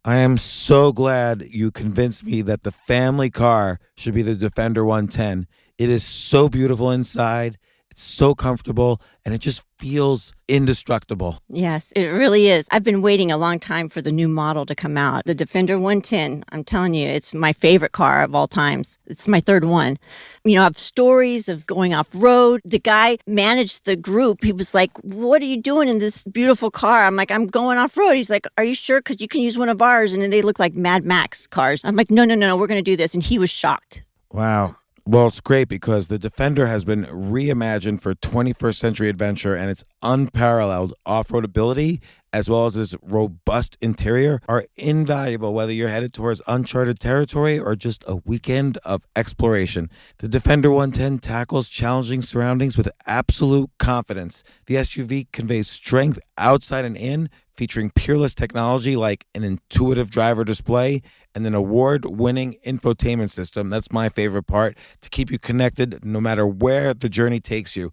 I am so glad you convinced me that the family car should be the Defender 110. It is so beautiful inside. It's so comfortable and it just feels indestructible. Yes, it really is. I've been waiting a long time for the new model to come out. The Defender 110, I'm telling you, it's my favorite car of all times. It's my third one. You know, I have stories of going off road. The guy managed the group. He was like, "What are you doing in this beautiful car?" I'm like, "I'm going off road." He's like, "Are you sure? Because you can use one of ours." And then they look like Mad Max cars. I'm like, no, we're going to do this. And he was shocked. Wow. Well, it's great because the Defender has been reimagined for 21st century adventure, and its unparalleled off-road ability as well as its robust interior are invaluable whether you're headed towards uncharted territory or just a weekend of exploration. The Defender 110 tackles challenging surroundings with absolute confidence. The SUV conveys strength outside and in, featuring peerless technology like an intuitive driver display and an award-winning infotainment system. That's my favorite part, to keep you connected no matter where the journey takes you.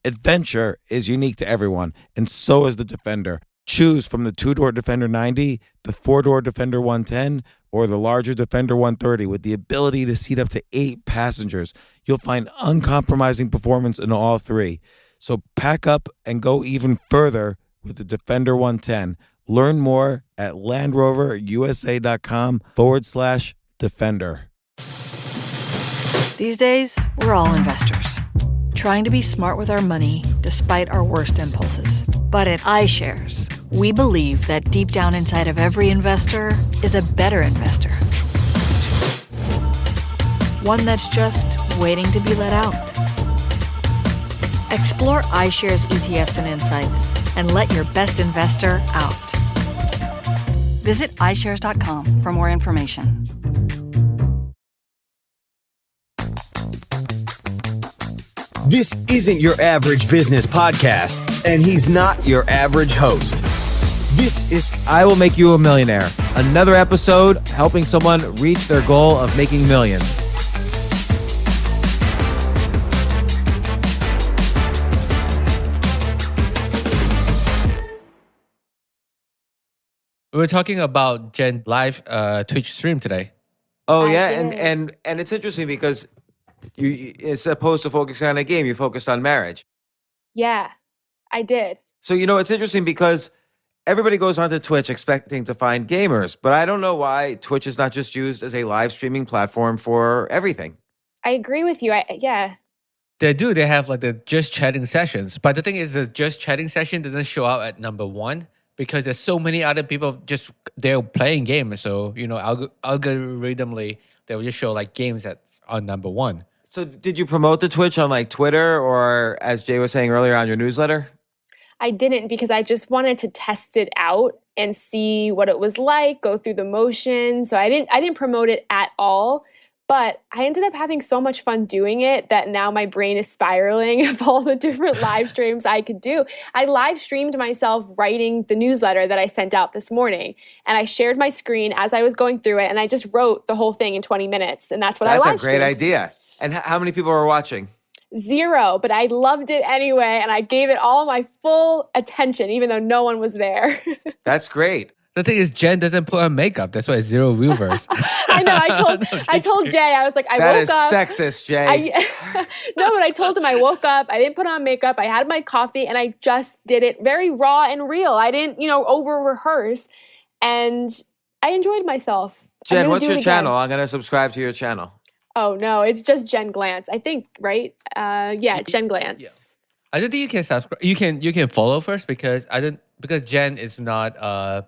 Adventure is unique to everyone, and so is the Defender. Choose from the two-door Defender 90, the four-door Defender 110, or the larger Defender 130 with the ability to seat up to 8 passengers. You'll find uncompromising performance in all three. So pack up and go even further with the Defender 110. Learn more at LandRoverUSA.com/Defender. These days, we're all investors, trying to be smart with our money despite our worst impulses. But at iShares, we believe that deep down inside of every investor is a better investor. One that's just waiting to be let out. Explore iShares ETFs and insights and let your best investor out. Visit iShares.com for more information. This isn't your average business podcast, and he's not your average host. This is I Will Make You a Millionaire, another episode helping someone reach their goal of making millions. We were talking about Jen live Twitch stream today. Oh yeah, and it's interesting because it's opposed to focusing on a game, you focused on marriage. Yeah, I did. So it's interesting because everybody goes onto Twitch expecting to find gamers, but I don't know why Twitch is not just used as a live streaming platform for everything. I agree with you. Yeah. They do. They have like the just chatting sessions, but the thing is, the just chatting session doesn't show up at number one because there's so many other people just they're playing games. So algorithmically they will just show like games that's on number one. So did you promote the Twitch on like Twitter or, as Jay was saying earlier, on your newsletter? I didn't, because I just wanted to test it out and see what it was like, go through the motions. So I didn't promote it at all, but I ended up having so much fun doing it that now my brain is spiraling of all the different live streams I could do. I live streamed myself writing the newsletter that I sent out this morning, and I shared my screen as I was going through it, and I just wrote the whole thing in 20 minutes, and that's what I live streamed. That's a great idea. And how many people were watching? 0, but I loved it anyway, and I gave it all my full attention, even though no one was there. That's great. The thing is, Jen doesn't put on makeup. That's why 0 viewers. I know. I told Jay, I was like, I woke up. That is sexist, Jay. No, but I told him I woke up. I didn't put on makeup. I had my coffee, and I just did it very raw and real. I didn't, over rehearse, and I enjoyed myself. Jen, what's your channel? I'm going to subscribe to your channel. Oh no, it's just Jen Glantz. I think, right? Yeah, Jen Glantz. Yeah. I don't think you can subscribe. You can follow first because Jen is not. I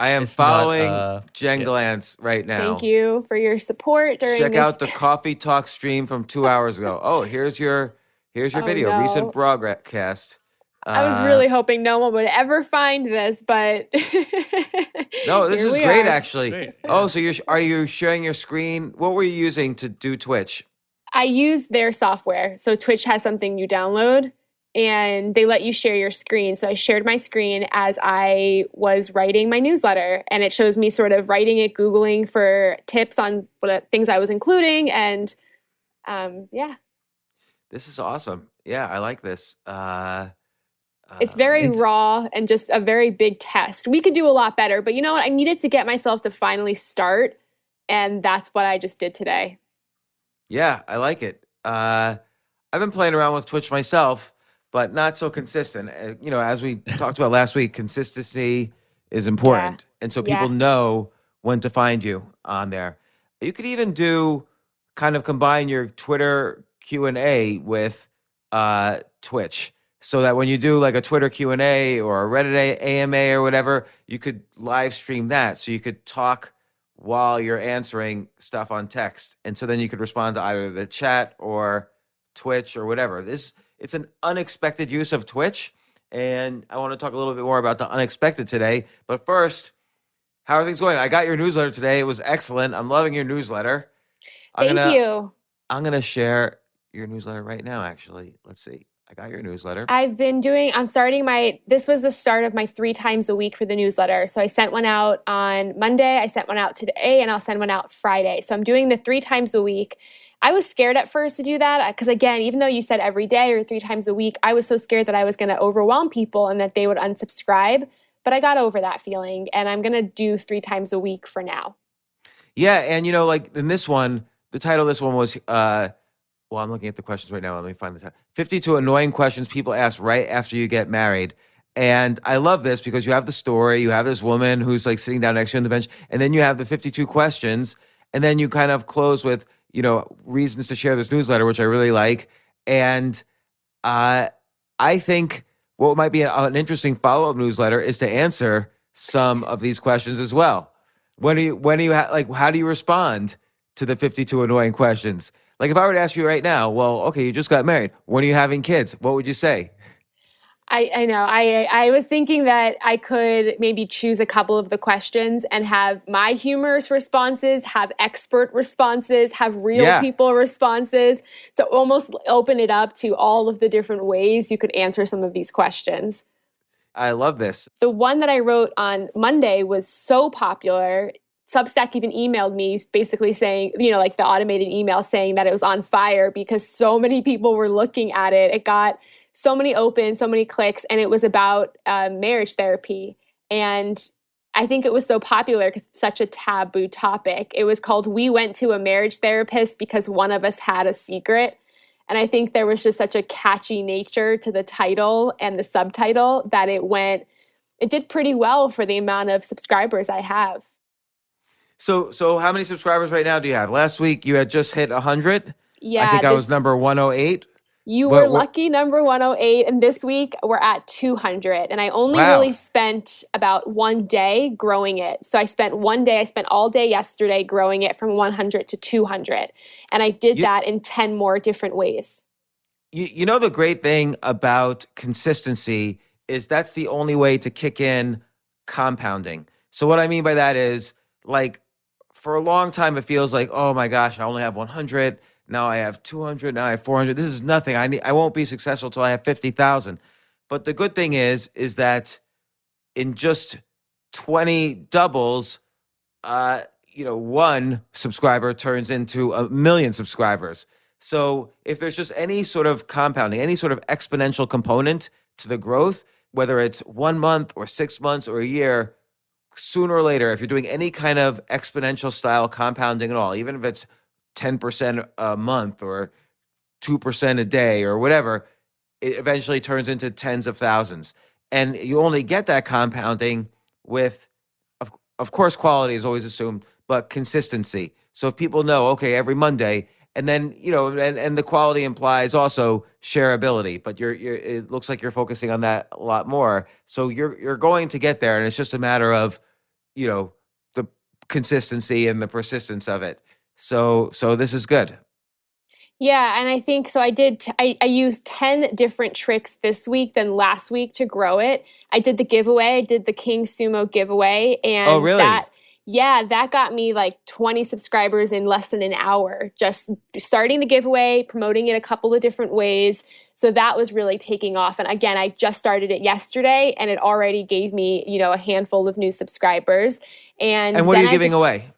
am following Jen Glantz right now. Thank you for your support during Check this. out the Coffee Talk stream from 2 hours ago. Oh, here's your video, no. recent broadcast. I was really hoping no one would ever find this, but no, this is great, actually. Great. Oh, so are you sharing your screen? What were you using to do Twitch? I use their software. So Twitch has something you download, and they let you share your screen. So I shared my screen as I was writing my newsletter, and it shows me sort of writing it, Googling for tips on what things I was including, and yeah. This is awesome. Yeah, I like this. It's very It's- raw and just a very big test. We could do a lot better, but you know what? I needed to get myself to finally start, and that's what I just did today. Yeah, I like it. I've been playing around with Twitch myself, but not so consistent. As we talked about last week, consistency is important. And so people Yeah. know when to find you on there. You could even do kind of combine your Twitter Q&A with Twitch so that when you do like a Twitter Q&A or a Reddit AMA or whatever, you could live stream that. So you could talk while you're answering stuff on text. And so then you could respond to either the chat or Twitch or whatever. It's an unexpected use of Twitch. And I want to talk a little bit more about the unexpected today. But first, how are things going? I got your newsletter today. It was excellent. I'm loving your newsletter. Thank you. I'm going to share your newsletter right now, actually. Let's see. I got your newsletter. This was the start of my 3 times a week for the newsletter. So I sent one out on Monday, I sent one out today, and I'll send one out Friday. So I'm doing the 3 times a week. I was scared at first to do that because, again, even though you said every day or 3 times a week, I was so scared that I was going to overwhelm people and that they would unsubscribe. But I got over that feeling, and I'm going to do 3 times a week for now. Yeah, and like in this one, the title of this one was, I'm looking at the questions right now. Let me find the title. 52 annoying questions people ask right after you get married. And I love this because you have the story, you have this woman who's like sitting down next to you on the bench, and then you have the 52 questions, and then you kind of close with, reasons to share this newsletter, which I really like. And I think what might be an interesting follow-up newsletter is to answer some of these questions as well. How do you respond to the 52 annoying questions? Like if I were to ask you right now, well, okay, you just got married. When are you having kids? What would you say? I know. I was thinking that I could maybe choose a couple of the questions and have my humorous responses, have expert responses, have real people responses to almost open it up to all of the different ways you could answer some of these questions. I love this. The one that I wrote on Monday was so popular. Substack even emailed me basically saying, like the automated email saying that it was on fire because so many people were looking at it. It got so many opens, so many clicks, and it was about marriage therapy. And I think it was so popular because it's such a taboo topic. It was called "We Went to a Marriage Therapist Because One of Us Had a Secret." And I think there was just such a catchy nature to the title and the subtitle that it did pretty well for the amount of subscribers I have. So how many subscribers right now do you have? Last week you had just hit 100. Yeah. I think I was number 108. You were lucky, number 108, and this week we're at 200. And I only really spent about 1 day growing it. So I spent all day yesterday growing it from 100 to 200. And I did that in 10 more different ways. You know the great thing about consistency is that's the only way to kick in compounding. So what I mean by that is, like, for a long time it feels like, oh my gosh, I only have 100. Now I have 200. Now I have 400. This is nothing. I won't be successful till I have 50,000. But the good thing is that in just 20 doubles, one subscriber turns into 1 million subscribers. So if there's just any sort of compounding, any sort of exponential component to the growth, whether it's 1 month or 6 months or a year, sooner or later, if you're doing any kind of exponential style compounding at all, even if it's 10% a month or 2% a day or whatever, it eventually turns into tens of thousands. And you only get that compounding with, of course, quality is always assumed, but consistency. So if people know, okay, every Monday, and then, and the quality implies also shareability, but it looks like you're focusing on that a lot more. So you're going to get there, and it's just a matter of, the consistency and the persistence of it. So this is good. Yeah, and I think so. I used 10 different tricks this week than last week to grow it. I did the giveaway. I did the King Sumo giveaway, and oh, really? that got me like 20 subscribers in less than an hour. Just starting the giveaway, promoting it a couple of different ways. So that was really taking off. And again, I just started it yesterday, and it already gave me, a handful of new subscribers. And what are you giving away?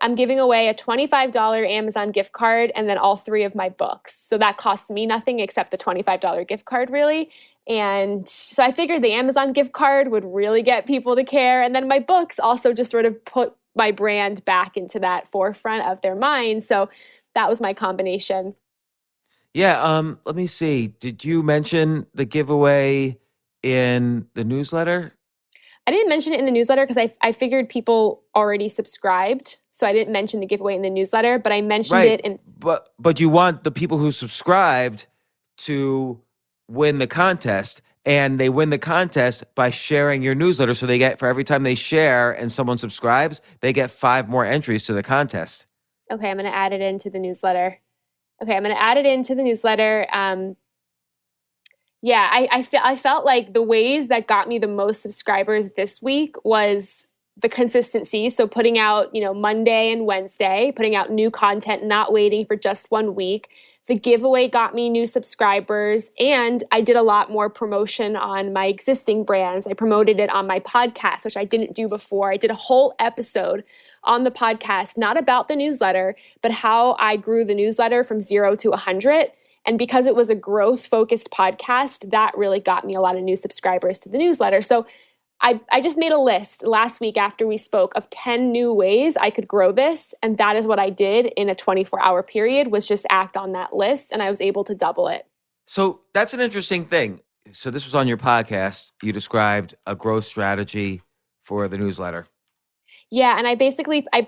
I'm giving away a $25 Amazon gift card and then all 3 of my books. So that costs me nothing except the $25 gift card, really. And so I figured the Amazon gift card would really get people to care. And then my books also just sort of put my brand back into that forefront of their mind. So that was my combination. Yeah, let me see. Did you mention the giveaway in the newsletter? I didn't mention it in the newsletter because I figured people already subscribed. So I didn't mention the giveaway in the newsletter, but I mentioned it in. But you want the people who subscribed to win the contest, and they win the contest by sharing your newsletter. So they get, for every time they share and someone subscribes, they get 5 more entries to the contest. Okay, I'm going to add it into the newsletter. Yeah, I felt like the ways that got me the most subscribers this week was the consistency. So putting out, Monday and Wednesday, putting out new content, not waiting for just 1 week. The giveaway got me new subscribers, and I did a lot more promotion on my existing brands. I promoted it on my podcast, which I didn't do before. I did a whole episode on the podcast, not about the newsletter, but how I grew the newsletter from 0 to 100. And because it was a growth-focused podcast, that really got me a lot of new subscribers to the newsletter. So I just made a list last week after we spoke of 10 new ways I could grow this. And that is what I did in a 24-hour period, was just act on that list. And I was able to double it. So that's an interesting thing. So this was on your podcast. You described a growth strategy for the newsletter. Yeah, and I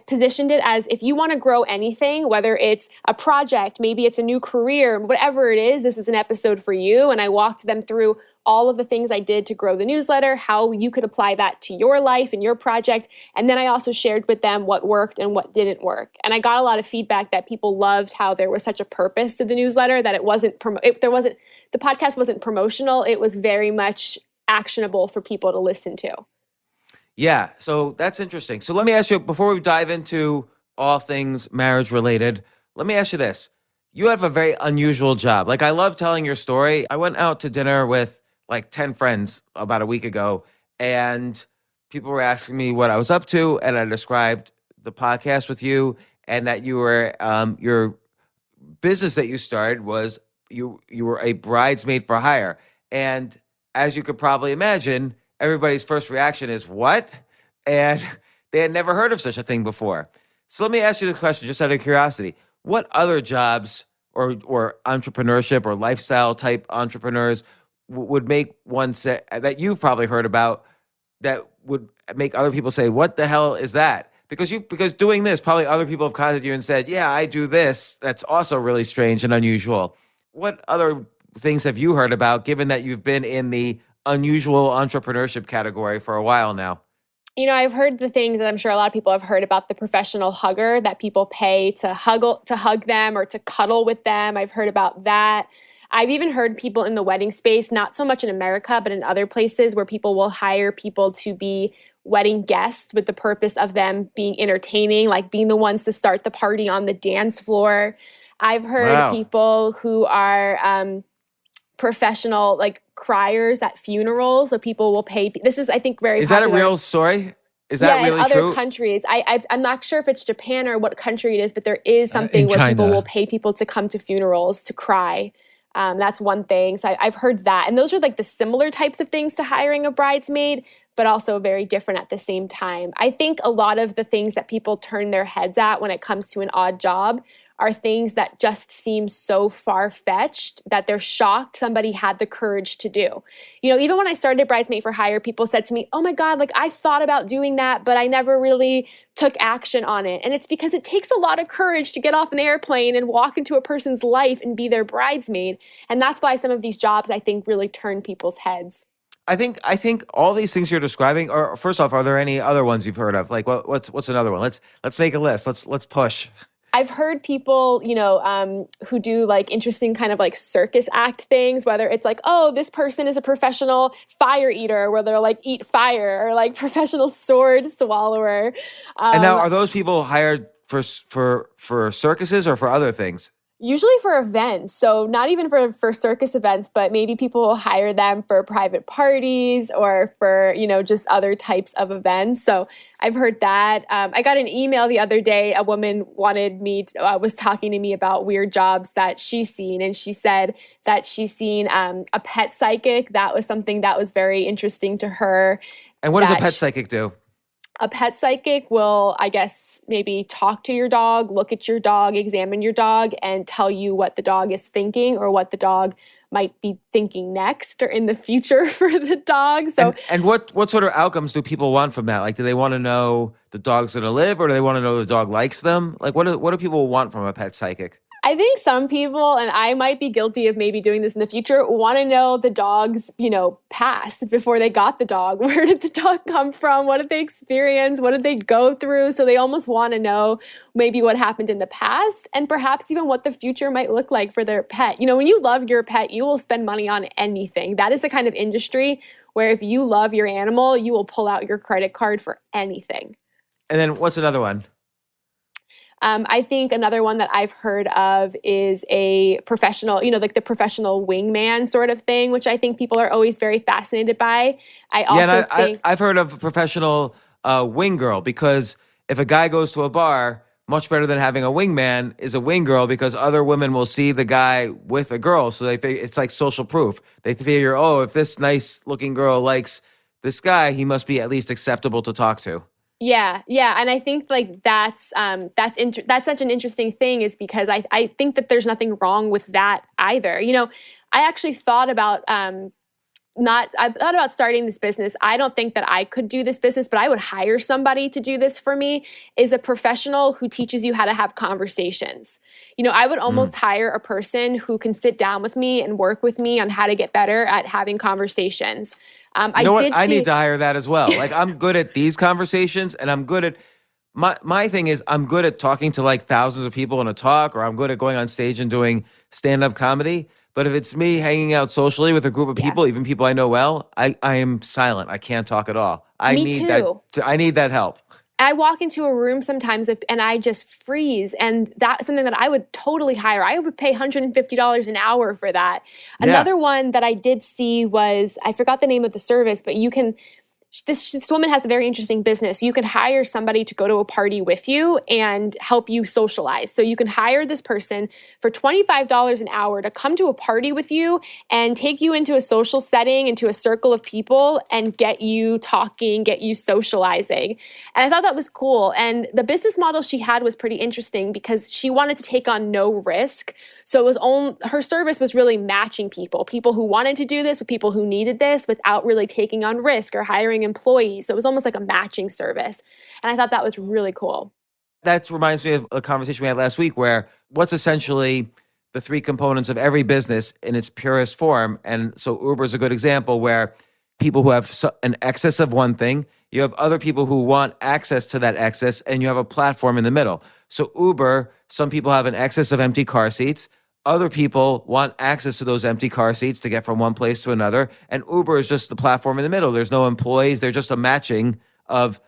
positioned it as, if you want to grow anything, whether it's a project, maybe it's a new career, whatever it is, this is an episode for you. And I walked them through all of the things I did to grow the newsletter, how you could apply that to your life and your project. And then I also shared with them what worked and what didn't work. And I got a lot of feedback that people loved how there was such a purpose to the newsletter, that the podcast wasn't promotional. It was very much actionable for people to listen to. Yeah, so that's interesting. So let me ask you, before we dive into all things marriage related, let me ask you this. You have a very unusual job. Like, I love telling your story. I went out to dinner with like 10 friends about a week ago, and people were asking me what I was up to, and I described the podcast with you, and that you were, your business that you started was, you were a bridesmaid for hire. And as you could probably imagine, everybody's first reaction is, what? And they had never heard of such a thing before. So let me ask you the question, just out of curiosity. What other jobs or entrepreneurship or lifestyle type entrepreneurs would make one say, that you've probably heard about, that would make other people say, what the hell is that? Because doing this, probably other people have contacted you and said, yeah, I do this. That's also really strange and unusual. What other things have you heard about, given that you've been in the unusual entrepreneurship category for a while now? I've heard the things that I'm sure a lot of people have heard about, the professional hugger, that people pay to hug them or to cuddle with them. I've heard about that. I've even heard people in the wedding space, not so much in America, but in other places, where people will hire people to be wedding guests with the purpose of them being entertaining, like being the ones to start the party on the dance floor. I've heard people who are professional, like criers at funerals. So people will pay. This is, I think, very Is popular. that a real story? Is that really in other true? countries. I'm not sure if it's Japan or what country it is, but there is something where China. people will pay people to come to funerals to cry. That's one thing. So I've heard that. And those are like the similar types of things to hiring a bridesmaid, but also very different at the same time. I think a lot of the things that people turn their heads at when it comes to an odd job are things that just seem so far-fetched that they're shocked somebody had the courage to do. Even when I started Bridesmaid for Hire, people said to me, oh my God, like I thought about doing that, but I never really took action on it. And it's because it takes a lot of courage to get off an airplane and walk into a person's life and be their bridesmaid. And that's why some of these jobs, I think, really turn people's heads. I think all these things you're describing are, first off, are there any other ones you've heard of? Like, what's another one? Let's make a list. Let's push. I've heard people, who do like interesting kind of like circus act things, whether it's like, oh, this person is a professional fire eater, where they're like eat fire, or like professional sword swallower. And now, are those people hired for circuses or for other things? Usually for events. So not even for circus events, but maybe people will hire them for private parties or for, just other types of events. So I've heard that. I got an email the other day. A woman was talking to me about weird jobs that she's seen. And she said that she's seen a pet psychic. That was something that was very interesting to her. And what does a pet psychic do? A pet psychic will, I guess, maybe talk to your dog, look at your dog, examine your dog, and tell you what the dog is thinking or what the dog might be thinking next or in the future for the dog. So, and what sort of outcomes do people want from that? Like, do they want to know the dog's going to live, or do they want to know the dog likes them? Like, what do people want from a pet psychic? I think some people, and I might be guilty of maybe doing this in the future, want to know the dog's, past before they got the dog. Where did the dog come from? What did they experience? What did they go through? So they almost want to know maybe what happened in the past and perhaps even what the future might look like for their pet. When you love your pet, you will spend money on anything. That is the kind of industry where if you love your animal, you will pull out your credit card for anything. And then what's another one? I think another one that I've heard of is a professional, like the professional wingman sort of thing, which I think people are always very fascinated by. I've heard of a professional wing girl, because if a guy goes to a bar, much better than having a wingman is a wing girl, because other women will see the guy with a girl. So they think it's like social proof. They figure, if this nice looking girl likes this guy, he must be at least acceptable to talk to. Yeah. And I think like that's such an interesting thing, is because I think that there's nothing wrong with that either. I actually thought about starting this business. I don't think that I could do this business, but I would hire somebody to do this for me, is a professional who teaches you how to have conversations. I would almost hire a person who can sit down with me and work with me on how to get better at having conversations. I need to hire that as well. Like, I'm good at these conversations, and I'm good at my thing is I'm good at talking to like thousands of people in a talk, or I'm good at going on stage and doing stand-up comedy. But if it's me hanging out socially with a group of people, even people I know well, I am silent. I can't talk at all. I need that help. I walk into a room sometimes and I just freeze. And that's something that I would totally hire. I would pay $150 an hour for that. Yeah. Another one that I did see was, I forgot the name of the service, but you can, this woman has a very interesting business. You can hire somebody to go to a party with you and help you socialize. So you can hire this person for $25 an hour to come to a party with you and take you into a social setting, into a circle of people, and get you talking, get you socializing. And I thought that was cool. And the business model she had was pretty interesting because she wanted to take on no risk. So her service was really matching people who wanted to do this with people who needed this without really taking on risk or hiring employees. So it was almost like a matching service. And I thought that was really cool. That reminds me of a conversation we had last week, where what's essentially the three components of every business in its purest form. And so Uber is a good example, where people who have an excess of one thing, you have other people who want access to that excess, and you have a platform in the middle. So Uber, some people have an excess of empty car seats. Other people want access to those empty car seats to get from one place to another. And Uber is just the platform in the middle. There's no employees. They're just a matching of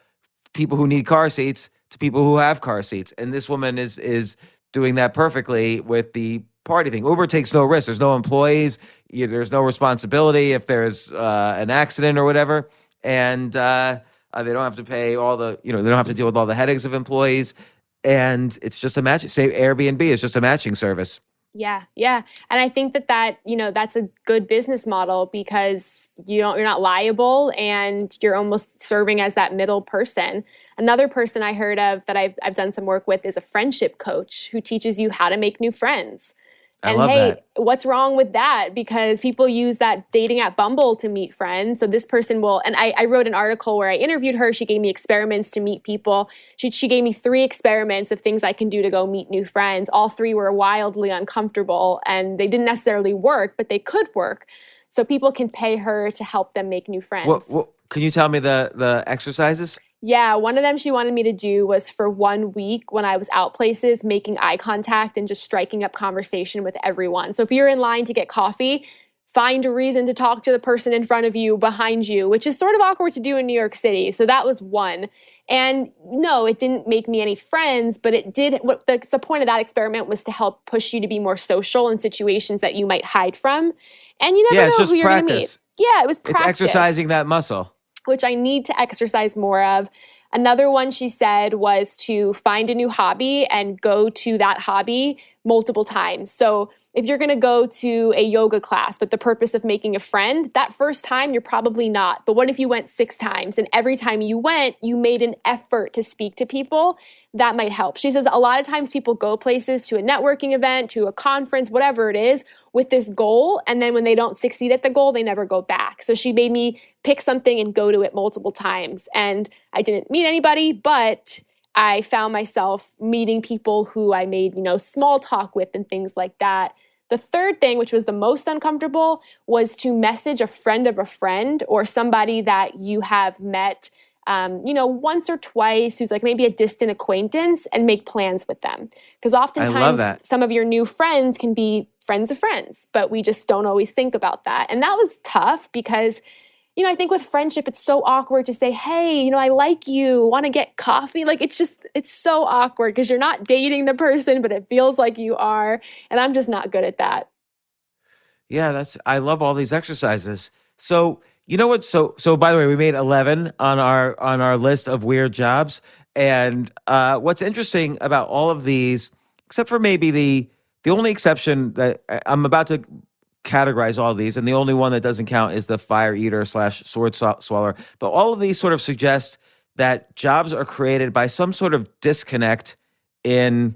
people who need car seats to people who have car seats. And this woman is doing that perfectly with the party thing. Uber takes no risk. There's no employees. There's no responsibility if there's an accident or whatever. And they don't have to pay all the, they don't have to deal with all the headaches of employees. And it's just a matching. Say Airbnb is just a matching service. Yeah. And I think that that's a good business model, because you're not liable and you're almost serving as that middle person. Another person I heard of that I've done some work with is a friendship coach who teaches you how to make new friends. I love that. What's wrong with that? Because people use that dating app Bumble to meet friends. So this person will, and I wrote an article where I interviewed her. She gave me experiments to meet people. She gave me 3 experiments of things I can do to go meet new friends. All 3 were wildly uncomfortable, and they didn't necessarily work, but they could work. So people can pay her to help them make new friends. Can you tell me the exercises? Yeah, one of them she wanted me to do was for 1 week when I was out places, making eye contact and just striking up conversation with everyone. So if you're in line to get coffee, find a reason to talk to the person in front of you, behind you, which is sort of awkward to do in New York City. So that was one. And no, it didn't make me any friends, but it did. The point of that experiment was to help push you to be more social in situations that you might hide from. And you never know who you're going to meet. Yeah, it was practice. It's exercising that muscle, which I need to exercise more of. Another one she said was to find a new hobby and go to that hobby multiple times. So if you're going to go to a yoga class with the purpose of making a friend, that first time you're probably not. But what if you went 6 times and every time you went, you made an effort to speak to people? That might help. She says a lot of times people go places, to a networking event, to a conference, whatever it is, with this goal. And then when they don't succeed at the goal, they never go back. So she made me pick something and go to it multiple times. And I didn't meet anybody, but I found myself meeting people who I made, small talk with and things like that. The third thing, which was the most uncomfortable, was to message a friend of a friend or somebody that you have met, once or twice, who's like maybe a distant acquaintance, and make plans with them. Because oftentimes some of your new friends can be friends of friends, but we just don't always think about that. And that was tough because I think with friendship, it's so awkward to say, hey, I like you, want to get coffee? Like, it's so awkward because you're not dating the person, but it feels like you are. And I'm just not good at that. Yeah, I love all these exercises. So, you know what? So by the way, we made 11 on our list of weird jobs. And what's interesting about all of these, except for maybe the only exception that I'm about to categorize all these, and the only one that doesn't count is the fire eater / sword swallower. But all of these sort of suggest that jobs are created by some sort of disconnect in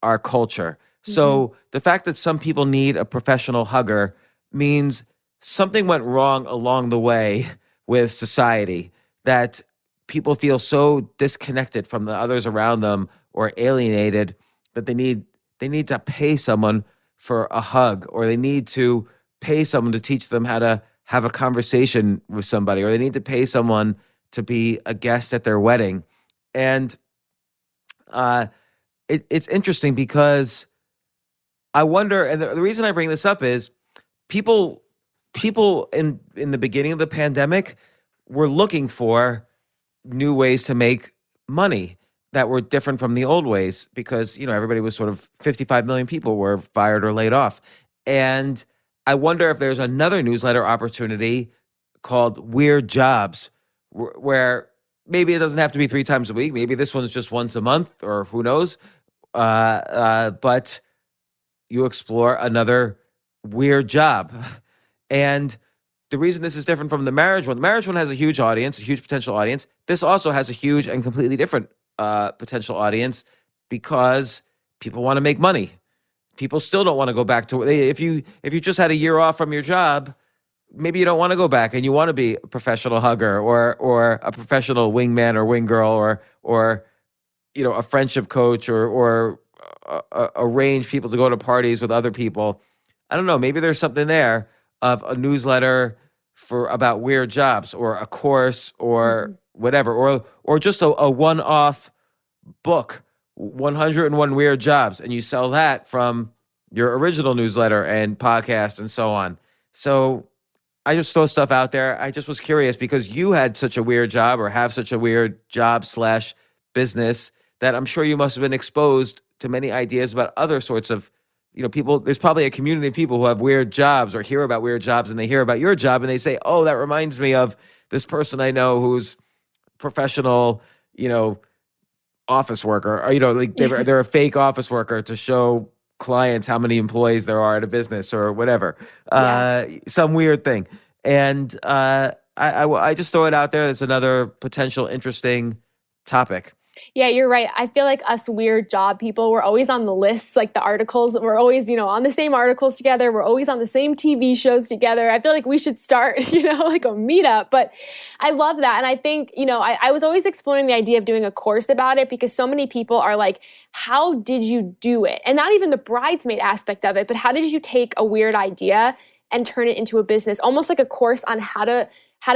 our culture. So the fact that some people need a professional hugger means something went wrong along the way with society, that people feel so disconnected from the others around them or alienated that they need to pay someone for a hug, or they need to pay someone to teach them how to have a conversation with somebody, or they need to pay someone to be a guest at their wedding. And it's interesting because I wonder, and the reason I bring this up is people in the beginning of the pandemic were looking for new ways to make money that were different from the old ways, because everybody was sort of 55 million people were fired or laid off. And I wonder if there's another newsletter opportunity called Weird Jobs, where maybe it doesn't have to be 3 times a week. Maybe this one's just once a month, or who knows. But you explore another weird job. And the reason this is different from the marriage one has a huge audience, a huge potential audience. This also has a huge and completely different potential audience, because people want to make money. People still don't want to go back to, if you just had a year off from your job, maybe you don't want to go back and you want to be a professional hugger or a professional wingman or wing girl or a friendship coach or arrange people to go to parties with other people. I don't know. Maybe there's something there of a newsletter about weird jobs, or a course, or whatever, or just a one-off book, 101 Weird Jobs, and you sell that from your original newsletter and podcast and so on. So I just throw stuff out there. I just was curious because you had such a weird job, or have such a weird job / business, that I'm sure you must have been exposed to many ideas about other sorts of people. There's probably a community of people who have weird jobs or hear about weird jobs, and they hear about your job and they say, oh, that reminds me of this person I know who's professional, office worker, or, like they're a fake office worker to show clients how many employees there are at a business or whatever, some weird thing. And I just throw it out there. It's another potential interesting topic. Yeah, you're right. I feel like us weird job people, we're always on the lists, like the articles. We're always, on the same articles together. We're always on the same TV shows together. I feel like we should start, like a meetup. But I love that. And I think, I was always exploring the idea of doing a course about it, because so many people are like, how did you do it? And not even the bridesmaid aspect of it, but how did you take a weird idea and turn it into a business? Almost like a course on how to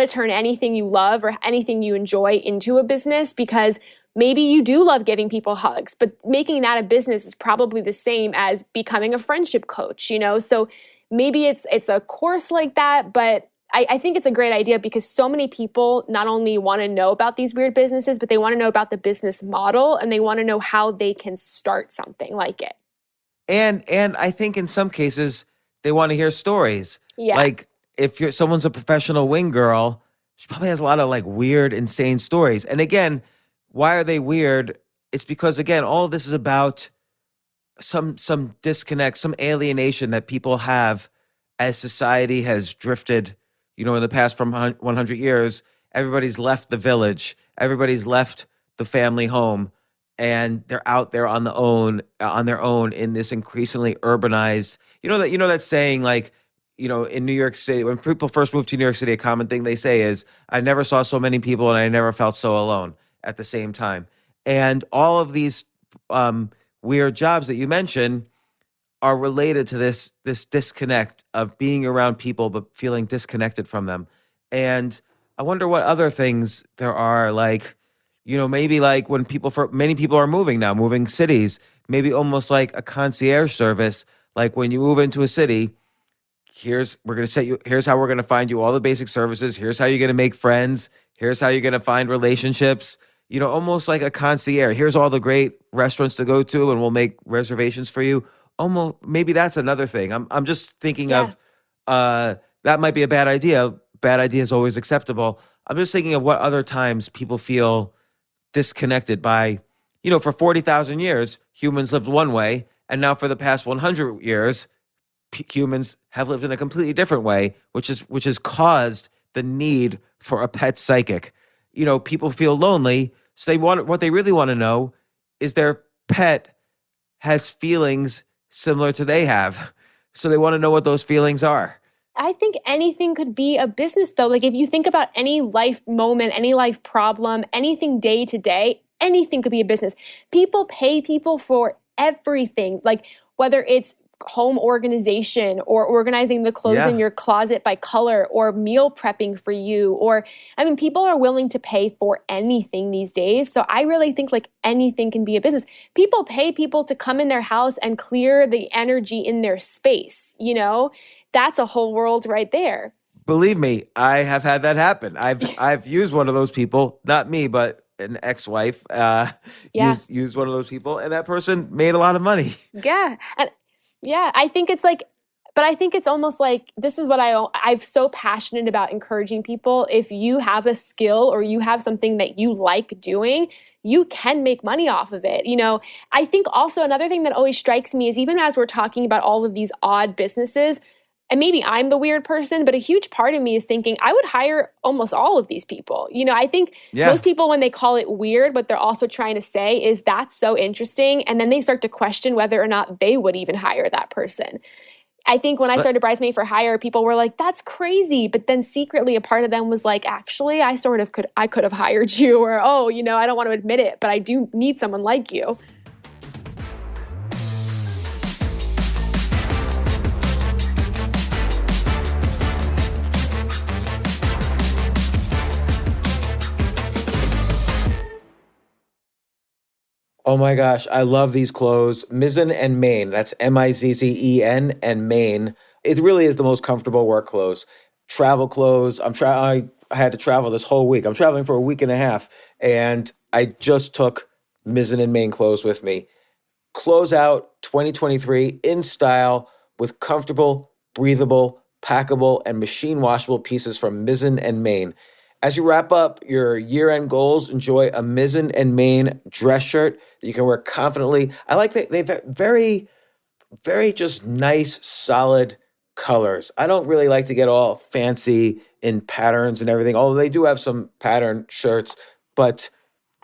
turn anything you love or anything you enjoy into a business, because maybe you do love giving people hugs, but making that a business is probably the same as becoming a friendship coach, So maybe it's a course like that, but I think it's a great idea because so many people not only want to know about these weird businesses, but they want to know about the business model and they want to know how they can start something like it. And I think in some cases they want to hear stories. Yeah. Like if someone's a professional wing girl, she probably has a lot of like weird, insane stories. And again, why are they weird? It's because again, all of this is about some disconnect, some alienation that people have as society has drifted, in the past from 100 years. Everybody's left the village. Everybody's left the family home, and they're out there on their own in this increasingly urbanized. That saying, like, in New York City, when people first moved to New York City, a common thing they say is, "I never saw so many people, and I never felt so alone at the same time." And all of these weird jobs that you mentioned are related to this disconnect of being around people but feeling disconnected from them. And I wonder what other things there are, like, maybe like when many people are moving cities, maybe almost like a concierge service. Like when you move into a city, here's how we're going to find you all the basic services. Here's how you're going to make friends. Here's how you're going to find relationships. Almost like a concierge. Here's all the great restaurants to go to, and we'll make reservations for you. Almost, maybe that's another thing. I'm just thinking of that might be a bad idea. Bad idea is always acceptable. I'm just thinking of what other times people feel disconnected by, for 40,000 years, humans lived one way, and now for the past 100 years, humans have lived in a completely different way, which has caused the need for a pet psychic. People feel lonely, so what they really want to know is their pet has feelings similar to they have. So they want to know what those feelings are. I think anything could be a business though. Like if you think about any life moment, any life problem, anything day to day, anything could be a business. People pay people for everything. Like whether it's home organization or organizing the clothes in your closet by color or meal prepping for you, people are willing to pay for anything these days. So I really think like anything can be a business. People pay people to come in their house and clear the energy in their space. That's a whole world right there. Believe me, I have had that happen. I've used one of those people, not me, but an ex-wife used one of those people, and that person made a lot of money. Yeah. Yeah, I think it's like, but I think it's almost like, this is what I'm so passionate about encouraging people. If you have a skill or you have something that you like doing, you can make money off of it. I think also another thing that always strikes me is even as we're talking about all of these odd businesses, and maybe I'm the weird person, but a huge part of me is thinking I would hire almost all of these people. I think most people, when they call it weird, what they're also trying to say is that's so interesting. And then they start to question whether or not they would even hire that person. I think when I started Bridesmaid for Hire, people were like, that's crazy. But then secretly a part of them was like, actually, I could have hired you, or, I don't want to admit it, but I do need someone like you. Oh my gosh, I love these clothes. Mizzen and Main, that's Mizzen and Main. It really is the most comfortable work clothes. Travel clothes. I had to travel this whole week. I'm traveling for a week and a half, and I just took Mizzen and Main clothes with me. Close out 2023 in style with comfortable, breathable, packable, and machine washable pieces from Mizzen and Main. As you wrap up your year-end goals, enjoy a Mizzen and Main dress shirt that you can wear confidently. I like that they've very, very just nice, solid colors. I don't really like to get all fancy in patterns and everything, although they do have some pattern shirts, but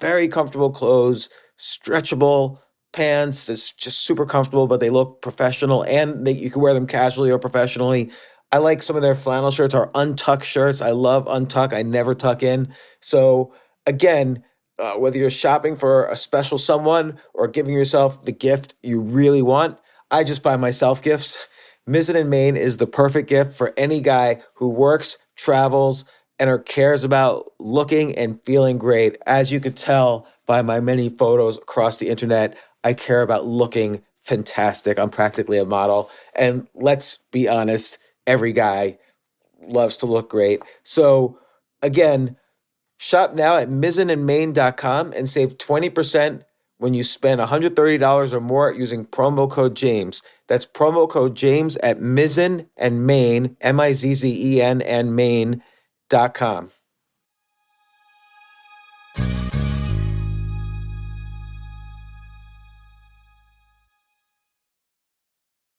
very comfortable clothes, stretchable pants. It's just super comfortable, but they look professional, and you can wear them casually or professionally. I like some of their flannel shirts or untuck shirts. I love untuck. I never tuck in. So again, whether you're shopping for a special someone or giving yourself the gift you really want, I just buy myself gifts. Mizzen and Main is the perfect gift for any guy who works, travels, and cares about looking and feeling great. As you could tell by my many photos across the internet, I care about looking, fantastic. I'm practically a model. And let's be honest, every guy loves to look great. So again, shop now at mizzenandmain.com and save 20% when you spend $130 or more using promo code James. That's promo code James at Mizzen and Main, Mizzen and Main.com.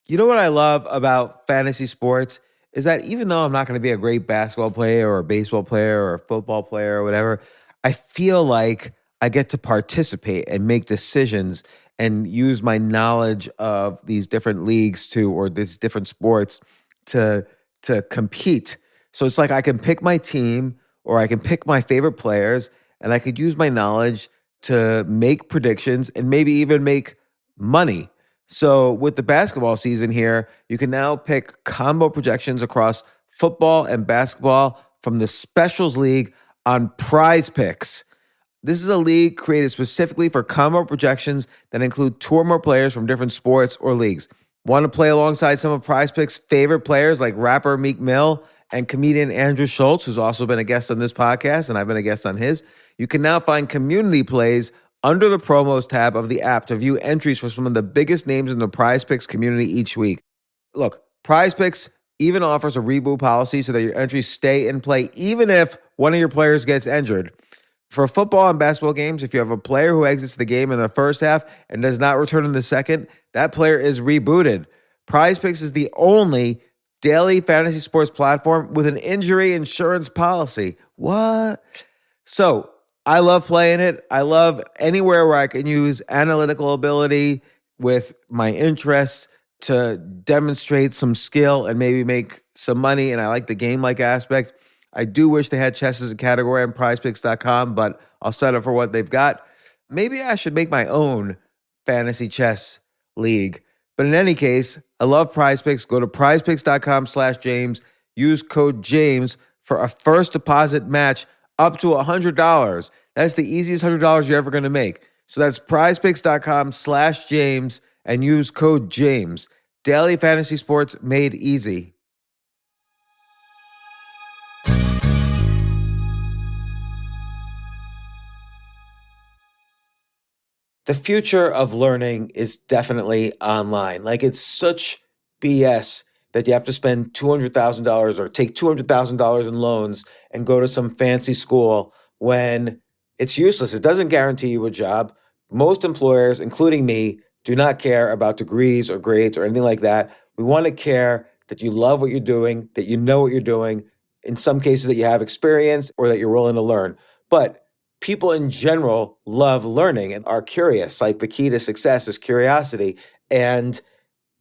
You know what I love about fantasy sports is that even though I'm not going to be a great basketball player or a baseball player or a football player or whatever, I feel like I get to participate and make decisions and use my knowledge of these different leagues or these different sports to compete. So it's like I can pick my team or I can pick my favorite players and I could use my knowledge to make predictions and maybe even make money. So with the basketball season here, you can now pick combo projections across football and basketball from the Specials League on Prize Picks. This is a league created specifically for combo projections that include two or more players from different sports or leagues. Want to play alongside some of Prize Picks' favorite players like rapper Meek Mill and comedian Andrew Schultz, who's also been a guest on this podcast, and I've been a guest on his? You can now find community plays under the promos tab of the app to view entries for some of the biggest names in the Prize Picks community each week. Look, Prize Picks even offers a reboot policy so that your entries stay in play even if one of your players gets injured. For football and basketball games, if you have a player who exits the game in the first half and does not return in the second, that player is rebooted. Prize Picks is the only daily fantasy sports platform with an injury insurance policy. What? So, I love playing it. I love anywhere where I can use analytical ability with my interests to demonstrate some skill and maybe make some money. And I like the game-like aspect. I do wish they had chess as a category on prizepicks.com, but I'll settle for what they've got. Maybe I should make my own fantasy chess league. But in any case, I love Prize Picks. Go to prizepicks.com/James. Use code James for a first deposit match up to $100. That's the easiest $100 you're ever going to make. So that's prizepicks.com/James and use code James. Daily fantasy sports made easy. The future of learning is definitely online. Like, it's such BS that you have to spend $200,000 or take $200,000 in loans and go to some fancy school when it's useless. It doesn't guarantee you a job. Most employers, including me, do not care about degrees or grades or anything like that. We want to care that you love what you're doing, that you know what you're doing, in some cases that you have experience or that you're willing to learn. But people in general love learning and are curious. Like, the key to success is curiosity. And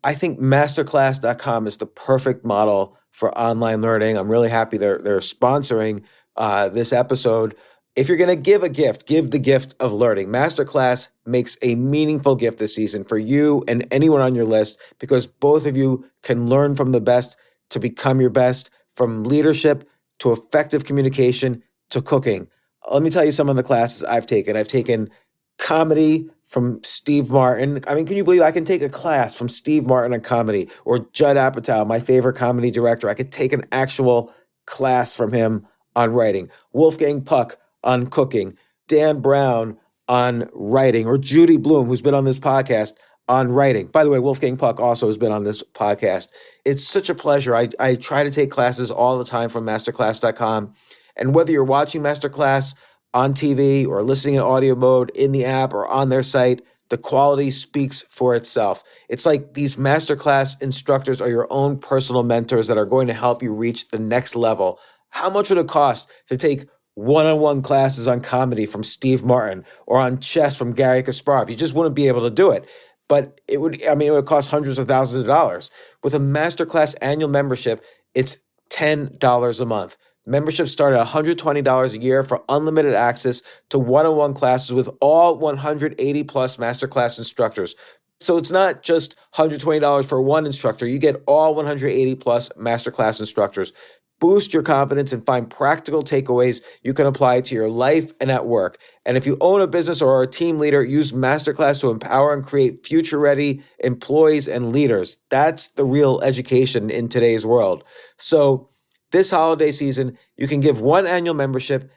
I think masterclass.com is the perfect model for online learning. I'm really happy they're sponsoring this episode. If you're going to give a gift, give the gift of learning. Masterclass makes a meaningful gift this season for you and anyone on your list, because both of you can learn from the best to become your best, from leadership to effective communication to cooking. Let me tell you some of the classes I've taken. I've taken comedy from Steve Martin. I mean, can you believe I can take a class from Steve Martin on comedy, or Judd Apatow, my favorite comedy director? I could take an actual class from him on writing. Wolfgang Puck on cooking. Dan Brown on writing, or Judy Bloom, who's been on this podcast, on writing. By the way, Wolfgang Puck also has been on this podcast. It's such a pleasure. I try to take classes all the time from masterclass.com. And whether you're watching Masterclass on TV or listening in audio mode in the app or on their site, the quality speaks for itself. It's like these Masterclass instructors are your own personal mentors that are going to help you reach the next level. How much would it cost to take one-on-one classes on comedy from Steve Martin or on chess from Gary Kasparov? You just wouldn't be able to do it. But it would cost hundreds of thousands of dollars. With a Masterclass annual membership, it's $10 a month. Memberships start at $120 a year for unlimited access to one-on-one classes with all 180 plus Masterclass instructors. So it's not just $120 for one instructor. You get all 180 plus Masterclass instructors. boost your confidence, and find practical takeaways you can apply to your life and at work. And if you own a business or are a team leader, use Masterclass to empower and create future-ready employees and leaders. That's the real education in today's world. So this holiday season, you can give one annual membership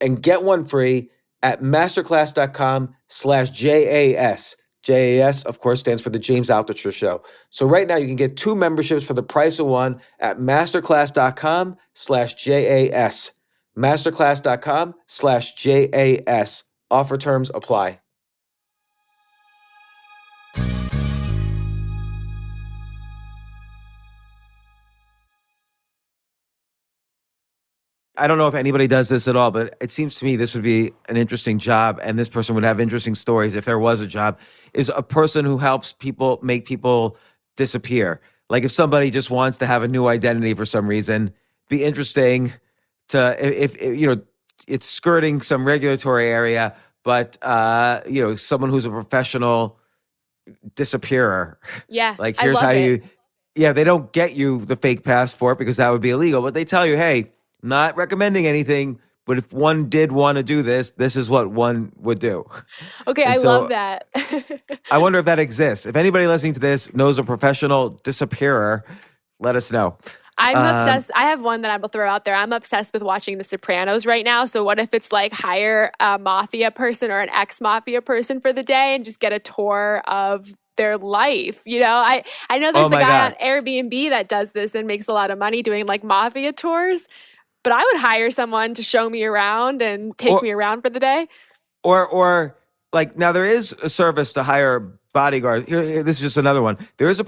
and get one free at masterclass.com/JAS. JAS, of course, stands for the James Altucher Show. So right now you can get 2 memberships for the price of one at masterclass.com/JAS. Masterclass.com/JAS. Offer terms apply. I don't know if anybody does this at all, but it seems to me this would be an interesting job, and this person would have interesting stories if there was a job, is a person who helps people make people disappear. Like if somebody just wants to have a new identity for some reason, be interesting to, if you know, it's skirting some regulatory area, but someone who's a professional disappearer. Yeah, Like I here's love how it. they don't get you the fake passport because that would be illegal, but they tell you, hey, not recommending anything, but if one did want to do this, this is what one would do. Okay, And I so love that. I wonder if that exists. If anybody listening to this knows a professional disappearer, let us know. I'm obsessed. I have one that I will throw out there. I'm obsessed with watching The Sopranos right now. So what if it's like hire a mafia person or an ex-mafia person for the day and just get a tour of their life? You know, I know there's Oh a my guy God. on Airbnb that does this and makes a lot of money doing like mafia tours. But I would hire someone to show me around and take me around for the day. Or like now there is a service to hire bodyguards. This is just another one. There is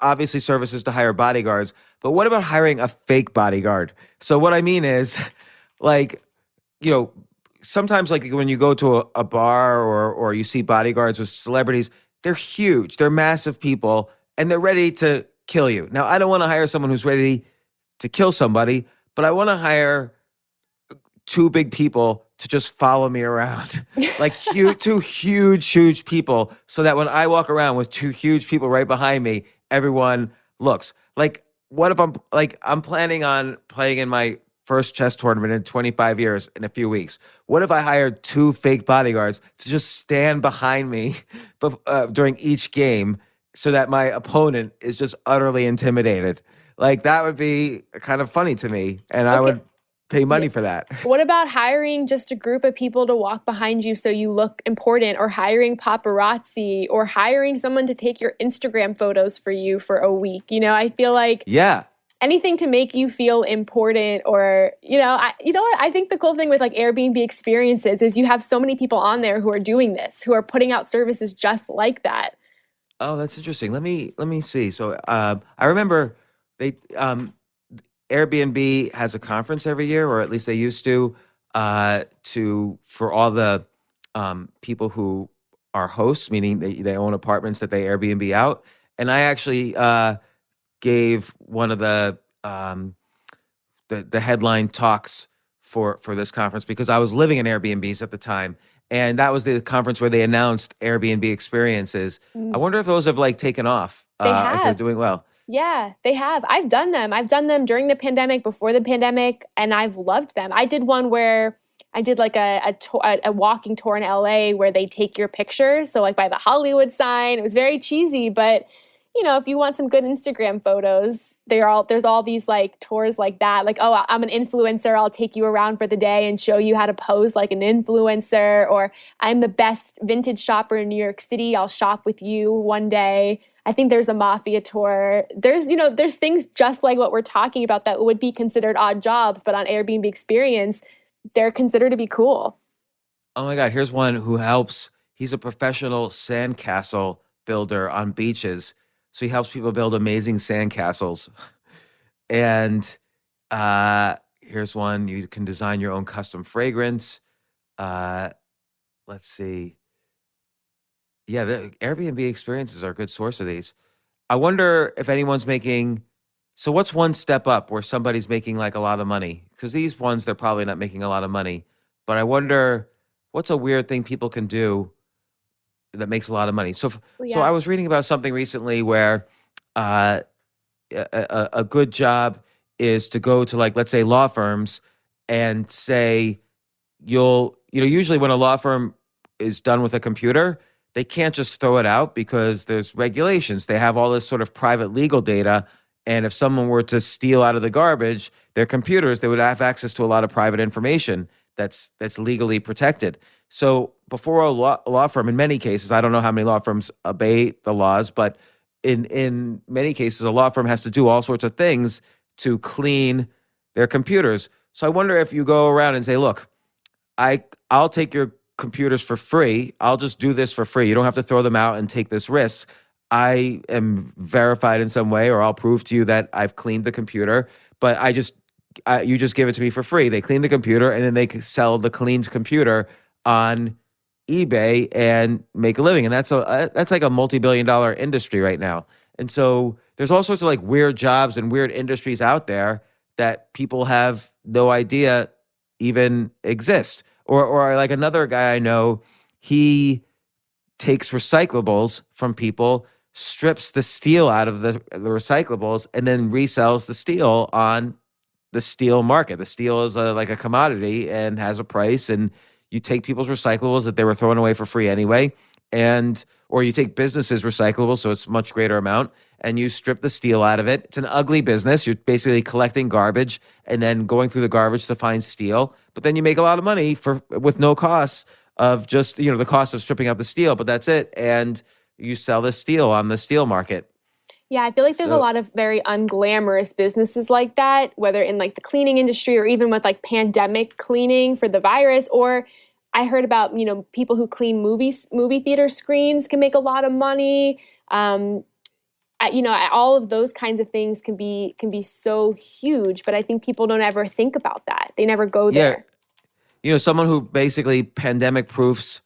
obviously services to hire bodyguards, but what about hiring a fake bodyguard? So what I mean is like, sometimes like when you go to a bar or you see bodyguards with celebrities, they're huge, they're massive people, and they're ready to kill you. Now, I don't want to hire someone who's ready to kill somebody, but I want to hire 2 big people to just follow me around. Like 2 huge people, so that when I walk around with 2 huge people right behind me, everyone looks. Like, what if I'm planning on playing in my first chess tournament in 25 years in a few weeks. What if I hired 2 fake bodyguards to just stand behind me during each game so that my opponent is just utterly intimidated? Like, that would be kind of funny to me, and I would pay money for that. What about hiring just a group of people to walk behind you so you look important, or hiring paparazzi, or hiring someone to take your Instagram photos for you for a week? You know, I feel like anything to make you feel important, or, I think the cool thing with like Airbnb experiences is you have so many people on there who are doing this, who are putting out services just like that. Oh, that's interesting. Let me see. So I remember Airbnb has a conference every year, or at least they used to for all the people who are hosts, meaning they own apartments that they Airbnb out. And I actually gave one of the headline talks for this conference because I was living in Airbnbs at the time. And that was the conference where they announced Airbnb experiences. I wonder if those have like taken off, They have. if they're doing well. Yeah, they have. I've done them. I've done them during the pandemic, before the pandemic, and I've loved them. I did one where I did like a walking tour in LA where they take your picture. So like by the Hollywood sign, it was very cheesy, but if you want some good Instagram photos, there's all these like tours like that. Like, oh, I'm an influencer, I'll take you around for the day and show you how to pose like an influencer. Or I'm the best vintage shopper in New York City, I'll shop with you one day. I think there's a mafia tour. There's things just like what we're talking about that would be considered odd jobs, but on Airbnb Experience, they're considered to be cool. Oh my God, here's one who helps. He's a professional sandcastle builder on beaches. So he helps people build amazing sandcastles. And here's one. You can design your own custom fragrance. Let's see. Yeah, the Airbnb experiences are a good source of these. I wonder if anyone's making... So what's one step up where somebody's making like a lot of money? Because these ones, they're probably not making a lot of money. But I wonder what's a weird thing people can do that makes a lot of money. So I was reading about something recently where a good job is to go to, like, let's say law firms and say, usually when a law firm is done with a computer, they can't just throw it out because there's regulations. They have all this sort of private legal data. And if someone were to steal out of the garbage their computers, they would have access to a lot of private information that's legally protected. So before a law firm, in many cases, I don't know how many law firms obey the laws, but in many cases, a law firm has to do all sorts of things to clean their computers. So I wonder if you go around and say, look, I'll take your computers for free. I'll just do this for free. You don't have to throw them out and take this risk. I am verified in some way, or I'll prove to you that I've cleaned the computer, but you just give it to me for free. They clean the computer and then they sell the cleaned computer on eBay and make a living. And that's like a multi-billion-dollar industry right now. And so there's all sorts of like weird jobs and weird industries out there that people have no idea even exist. Or like another guy I know, he takes recyclables from people, strips the steel out of the recyclables, and then resells the steel on the steel market. The steel is like a commodity and has a price, and you take people's recyclables that they were throwing away for free anyway, or you take businesses' recyclables, so it's a much greater amount, and you strip the steel out of it. It's an ugly business. You're basically collecting garbage and then going through the garbage to find steel, but then you make a lot of money with no costs of just, the cost of stripping out the steel, but that's it. And you sell the steel on the steel market. Yeah, I feel like there's a lot of very unglamorous businesses like that, whether in like the cleaning industry or even with like pandemic cleaning for the virus. Or I heard about, people who clean movie theater screens can make a lot of money. All of those kinds of things can be so huge, but I think people don't ever think about that. They never go there. Someone who basically pandemic proofs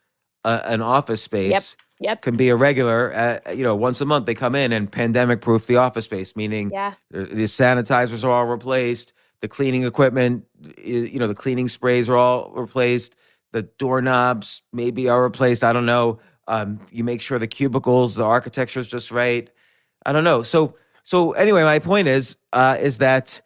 an office space. Yep. Can be a regular. Once a month they come in and pandemic proof the office space, meaning the sanitizers are all replaced, the cleaning equipment, the cleaning sprays are all replaced, the doorknobs maybe are replaced. I don't know. You make sure the cubicles, the architecture is just right. I don't know. So anyway, my point is that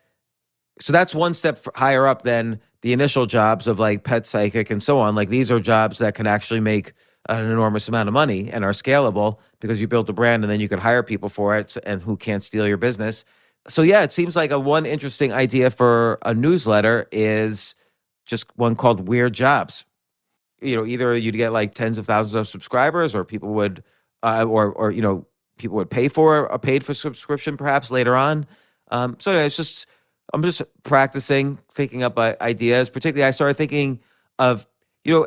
that's one step higher up than the initial jobs of like pet psychic and so on. Like these are jobs that can actually make an enormous amount of money and are scalable because you built a brand and then you can hire people for it and who can't steal your business. So yeah, it seems like one interesting idea for a newsletter is just one called Weird Jobs. Either you'd get like tens of thousands of subscribers, or people would, people would pay for a paid for subscription perhaps later on. So anyway, I'm just practicing thinking up ideas. Particularly, I started thinking of,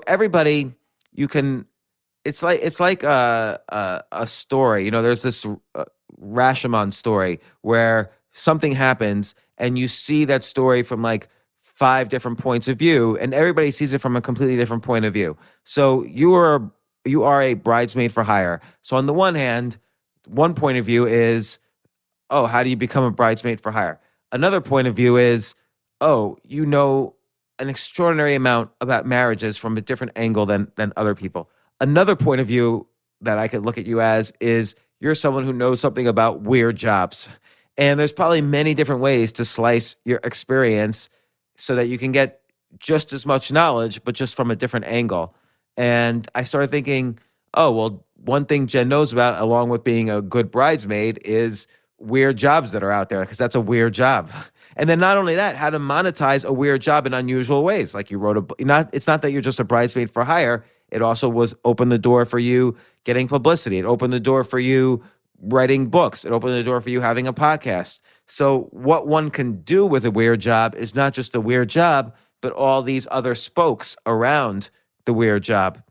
everybody. You can. It's like a story. There's this Rashomon story where something happens and you see that story from like 5 different points of view, and everybody sees it from a completely different point of view. So you are a bridesmaid for hire. So on the one hand, one point of view is, oh, how do you become a bridesmaid for hire? Another point of view is, oh, an extraordinary amount about marriages from a different angle than other people. Another point of view that I could look at you as is you're someone who knows something about weird jobs. And there's probably many different ways to slice your experience so that you can get just as much knowledge, but just from a different angle. And I started thinking, oh, well, one thing Jen knows about, along with being a good bridesmaid, is weird jobs that are out there, because that's a weird job. And then not only that, how to monetize a weird job in unusual ways. Like you wrote it's not that you're just a bridesmaid for hire. It also opened the door for you getting publicity. It opened the door for you writing books. It opened the door for you having a podcast. So what one can do with a weird job is not just a weird job, but all these other spokes around the weird job.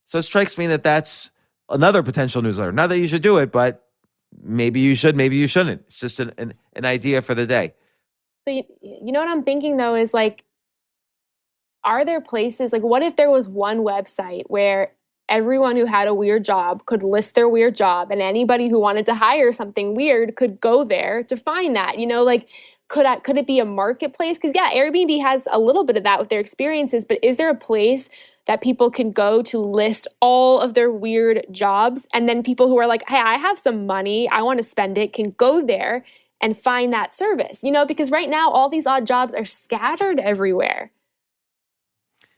So it strikes me that that's another potential newsletter. Not that you should do it, but maybe you should, maybe you shouldn't. It's just an idea for the day. But you know what I'm thinking though is like, are there places, like what if there was one website where everyone who had a weird job could list their weird job, and anybody who wanted to hire something weird could go there to find that? Could it be a marketplace? Because yeah, Airbnb has a little bit of that with their experiences, but is there a place that people can go to list all of their weird jobs, and then people who are like, hey, I have some money, I want to spend it, can go there and find that service, because right now all these odd jobs are scattered everywhere.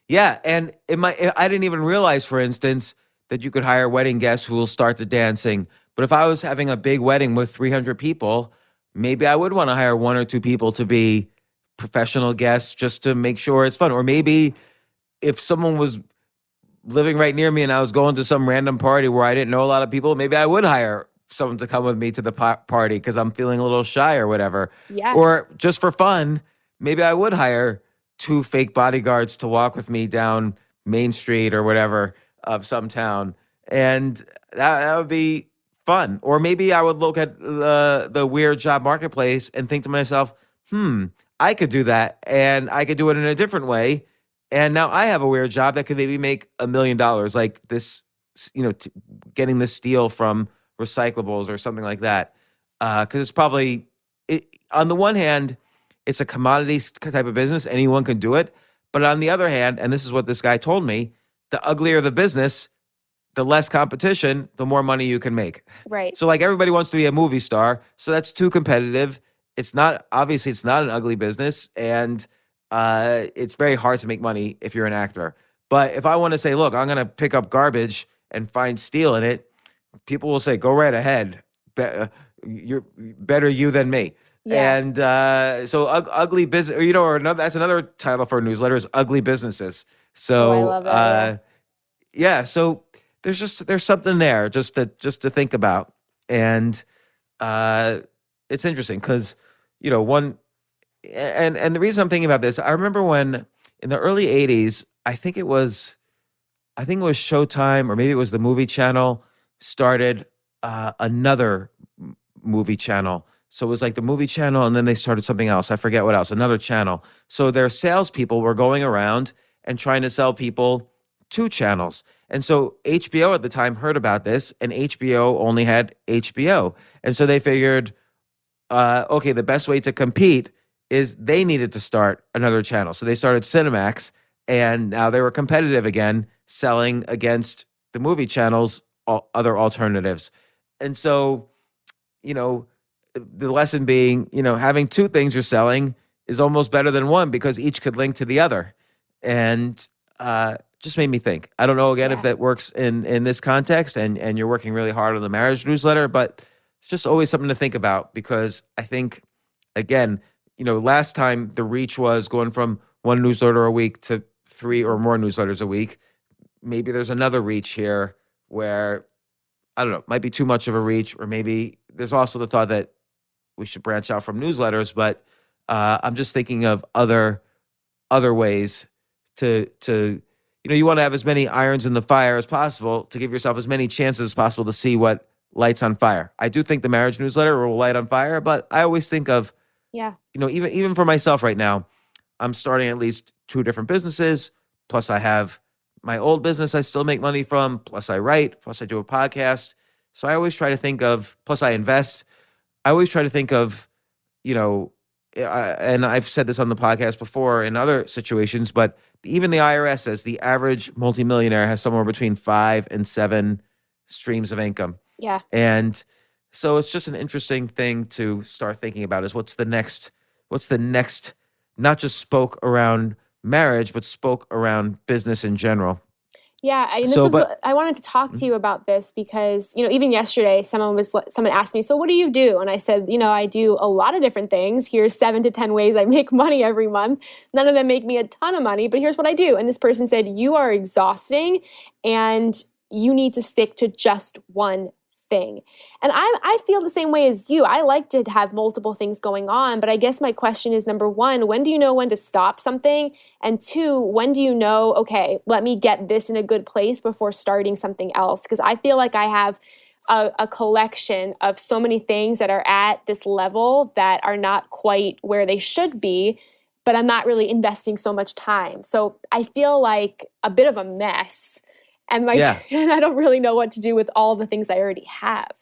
Yeah, and I didn't even realize, for instance, that you could hire wedding guests who will start the dancing. But if I was having a big wedding with 300 people, maybe I would want to hire one or two people to be professional guests just to make sure it's fun. Or maybe if someone was living right near me and I was going to some random party where I didn't know a lot of people, maybe I would hire someone to come with me to the party because I'm feeling a little shy or whatever. Yeah. Or just for fun, maybe I would hire 2 fake bodyguards to walk with me down Main Street or whatever of some town. And that would be fun. Or maybe I would look at the weird job marketplace and think to myself, I could do that and I could do it in a different way. And now I have a weird job that could maybe make $1 million, like this, getting this steel from recyclables or something like that. Because it's probably, on the one hand, it's a commodity type of business. Anyone can do it. But on the other hand, and this is what this guy told me, the uglier the business, the less competition, the more money you can make. Right. So like everybody wants to be a movie star. So that's too competitive. It's not an ugly business. And it's very hard to make money if you're an actor. But if I want to say, look, I'm going to pick up garbage and find steel in it, people will say, go right ahead. You're better you than me. Yeah. And so ugly business, or that's another title for a newsletter is Ugly Businesses. So I love that, yeah. So there's something there just to think about. And it's interesting because, one, and the reason I'm thinking about this, I remember when in the early 80s, I think it was Showtime or maybe it was the Movie Channel started another movie channel. So it was like the Movie Channel and then they started something else. I forget what else, another channel. So their salespeople were going around and trying to sell people 2 channels. And so HBO at the time heard about this and HBO only had HBO. And so they figured, okay, the best way to compete is they needed to start another channel. So they started Cinemax and now they were competitive again, selling against the movie channel's other alternatives. And so, the lesson being, having 2 things you're selling is almost better than one because each could link to the other. And just made me think. I don't know, again, if that works in this context and you're working really hard on the marriage newsletter, but it's just always something to think about because I think, again, last time the reach was going from 1 newsletter a week to 3 or more newsletters a week. Maybe there's another reach here where, I don't know, might be too much of a reach, or maybe there's also the thought that we should branch out from newsletters, but I'm just thinking of other ways to you want to have as many irons in the fire as possible to give yourself as many chances as possible to see what lights on fire. I do think the marriage newsletter will light on fire, but I always think of, even for myself right now, I'm starting at least 2 different businesses, plus I have my old business I still make money from, plus I write, plus I do a podcast. So I always try to think of, plus I invest. I always try to think of, and I've said this on the podcast before in other situations, but even the IRS says the average multimillionaire has somewhere between 5 and 7 streams of income. Yeah. And so it's just an interesting thing to start thinking about is what's the next, not just spoke around marriage, but spoke around business in general. Yeah, I wanted to talk to you about this because, even yesterday, someone asked me, so what do you do? And I said, I do a lot of different things. Here's 7 to 10 ways I make money every month. None of them make me a ton of money, but here's what I do. And this person said, you are exhausting and you need to stick to just one thing. And I feel the same way as you. I like to have multiple things going on, but I guess my question is, number 1, when do you know when to stop something? And 2, when do you know, okay, let me get this in a good place before starting something else? Because I feel like I have a collection of so many things that are at this level that are not quite where they should be, but I'm not really investing so much time. So I feel like a bit of a mess. And and I don't really know what to do with all the things I already have.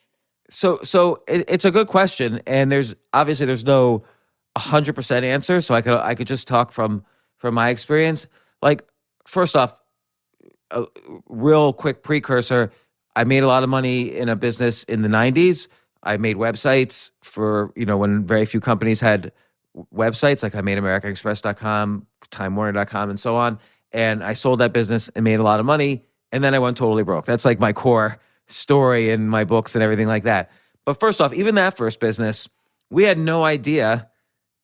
So it's a good question, and there's no 100% answer. So I could just talk from my experience. Like, first off, a real quick precursor. I made a lot of money in a business in the 90s. I made websites for, when very few companies had websites, like I made AmericanExpress.com, TimeWarner.com, and so on. And I sold that business and made a lot of money. And then I went totally broke. That's like my core story in my books and everything like that. But first off, even that first business, we had no idea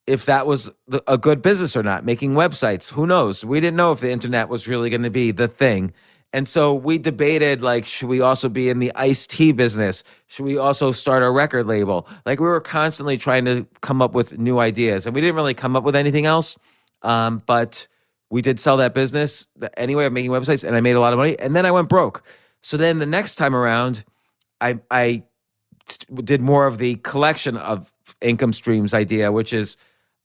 if that was a good business or not, making websites. Who knows? We didn't know if the internet was really going to be the thing. And so we debated, like, should we also be in the iced tea business? Should we also start a record label? Like, we were constantly trying to come up with new ideas. And we didn't really come up with anything else. But we did sell that business anyway of making websites, and I made a lot of money. And then I went broke. So then the next time around, I did more of the collection of income streams idea, which is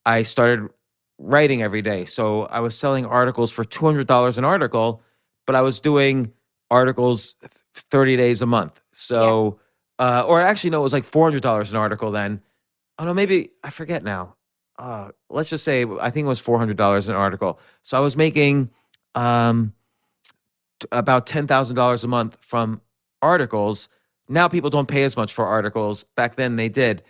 I started writing every day. So I was selling articles for $200 an article, but I was doing articles 30 days a month. So, or actually, no, it was like $400 an article then. Oh, no, maybe, I forget now. Let's just say, I think it was $400 an article. So I was making about $10,000 a month from articles. Now people don't pay as much for articles. Back then they did.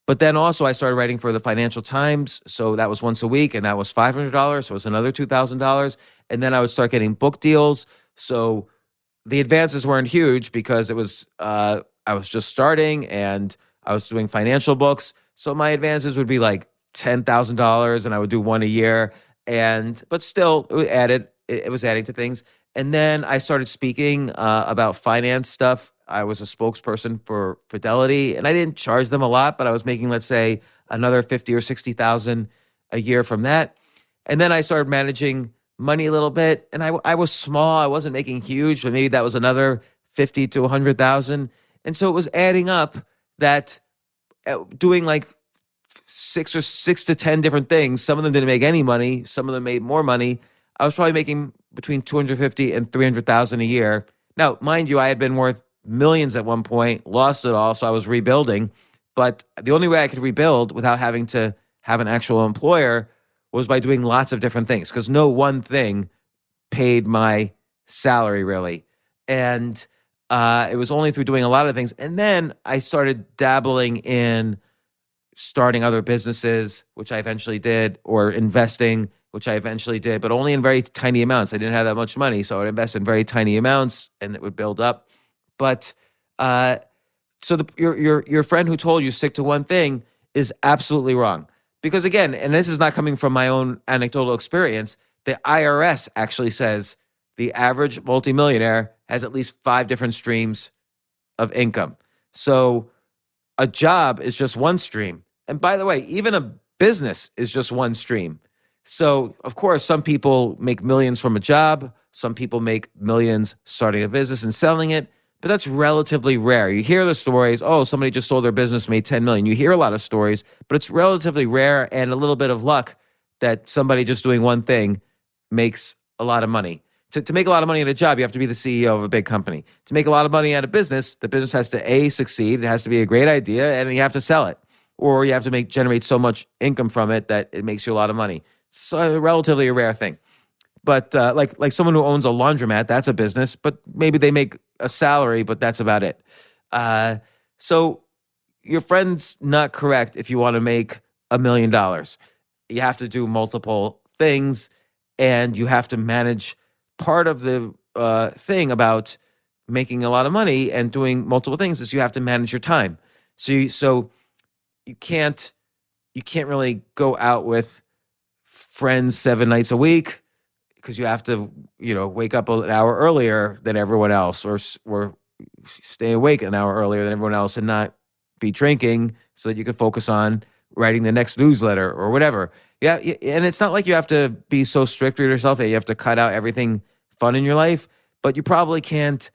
But then also I started writing for the Financial Times. So that was once a week, and that was $500. So it was another $2,000. And then I would start getting book deals. So the advances weren't huge because it was, I was just starting and I was doing financial books. So my advances would be like $10,000, and I would do one a year. But still it was adding to things. And then I started speaking about finance stuff. I was a spokesperson for Fidelity, and I didn't charge them a lot, but I was making, let's say, another $50,000 or $60,000 a year from that. And then I started managing money a little bit, and I was small. I wasn't making huge, but maybe that was another $50,000 to $100,000. And so it was adding up that doing like six to 10 different things. Some of them didn't make any money. Some of them made more money. I was probably making between $250,000 and $300,000 a year. Now, mind you, I had been worth millions at one point, lost it all, so I was rebuilding. But the only way I could rebuild without having to have an actual employer was by doing lots of different things, because no one thing paid my salary really. And it was only through doing a lot of things. And then I started dabbling in starting other businesses, which I eventually did, or investing, which I eventually did, but only in very tiny amounts. I didn't have that much money, so I would invest in very tiny amounts, and it would build up. But so your friend who told you stick to one thing is absolutely wrong. Because again, and this is not coming from my own anecdotal experience, the IRS actually says the average multimillionaire has at least 5 different streams of income. So a job is just one stream. And by the way, even a business is just one stream. So of course, some people make millions from a job. Some people make millions starting a business and selling it. But that's relatively rare. You hear the stories, oh, somebody just sold their business, made 10 million. You hear a lot of stories, but it's relatively rare and a little bit of luck that somebody just doing one thing makes a lot of money. To make a lot of money at a job, you have to be the CEO of a big company. To make a lot of money at a business, the business has to succeed, it has to be a great idea, and you have to sell it. Or you have to generate so much income from it that it makes you a lot of money. It's relatively a rare thing. But like someone who owns a laundromat, that's a business, but maybe they make a salary, but that's about it. So your friend's not correct if you want to make $1 million. You have to do multiple things, and you have to manage. Part of the thing about making a lot of money and doing multiple things is you have to manage your time. So you can't really go out with friends 7 nights a week, because you have to, wake up an hour earlier than everyone else, or stay awake an hour earlier than everyone else, and not be drinking so that you can focus on writing the next newsletter or whatever. Yeah, and it's not like you have to be so strict with yourself that you have to cut out everything fun in your life, but you probably can't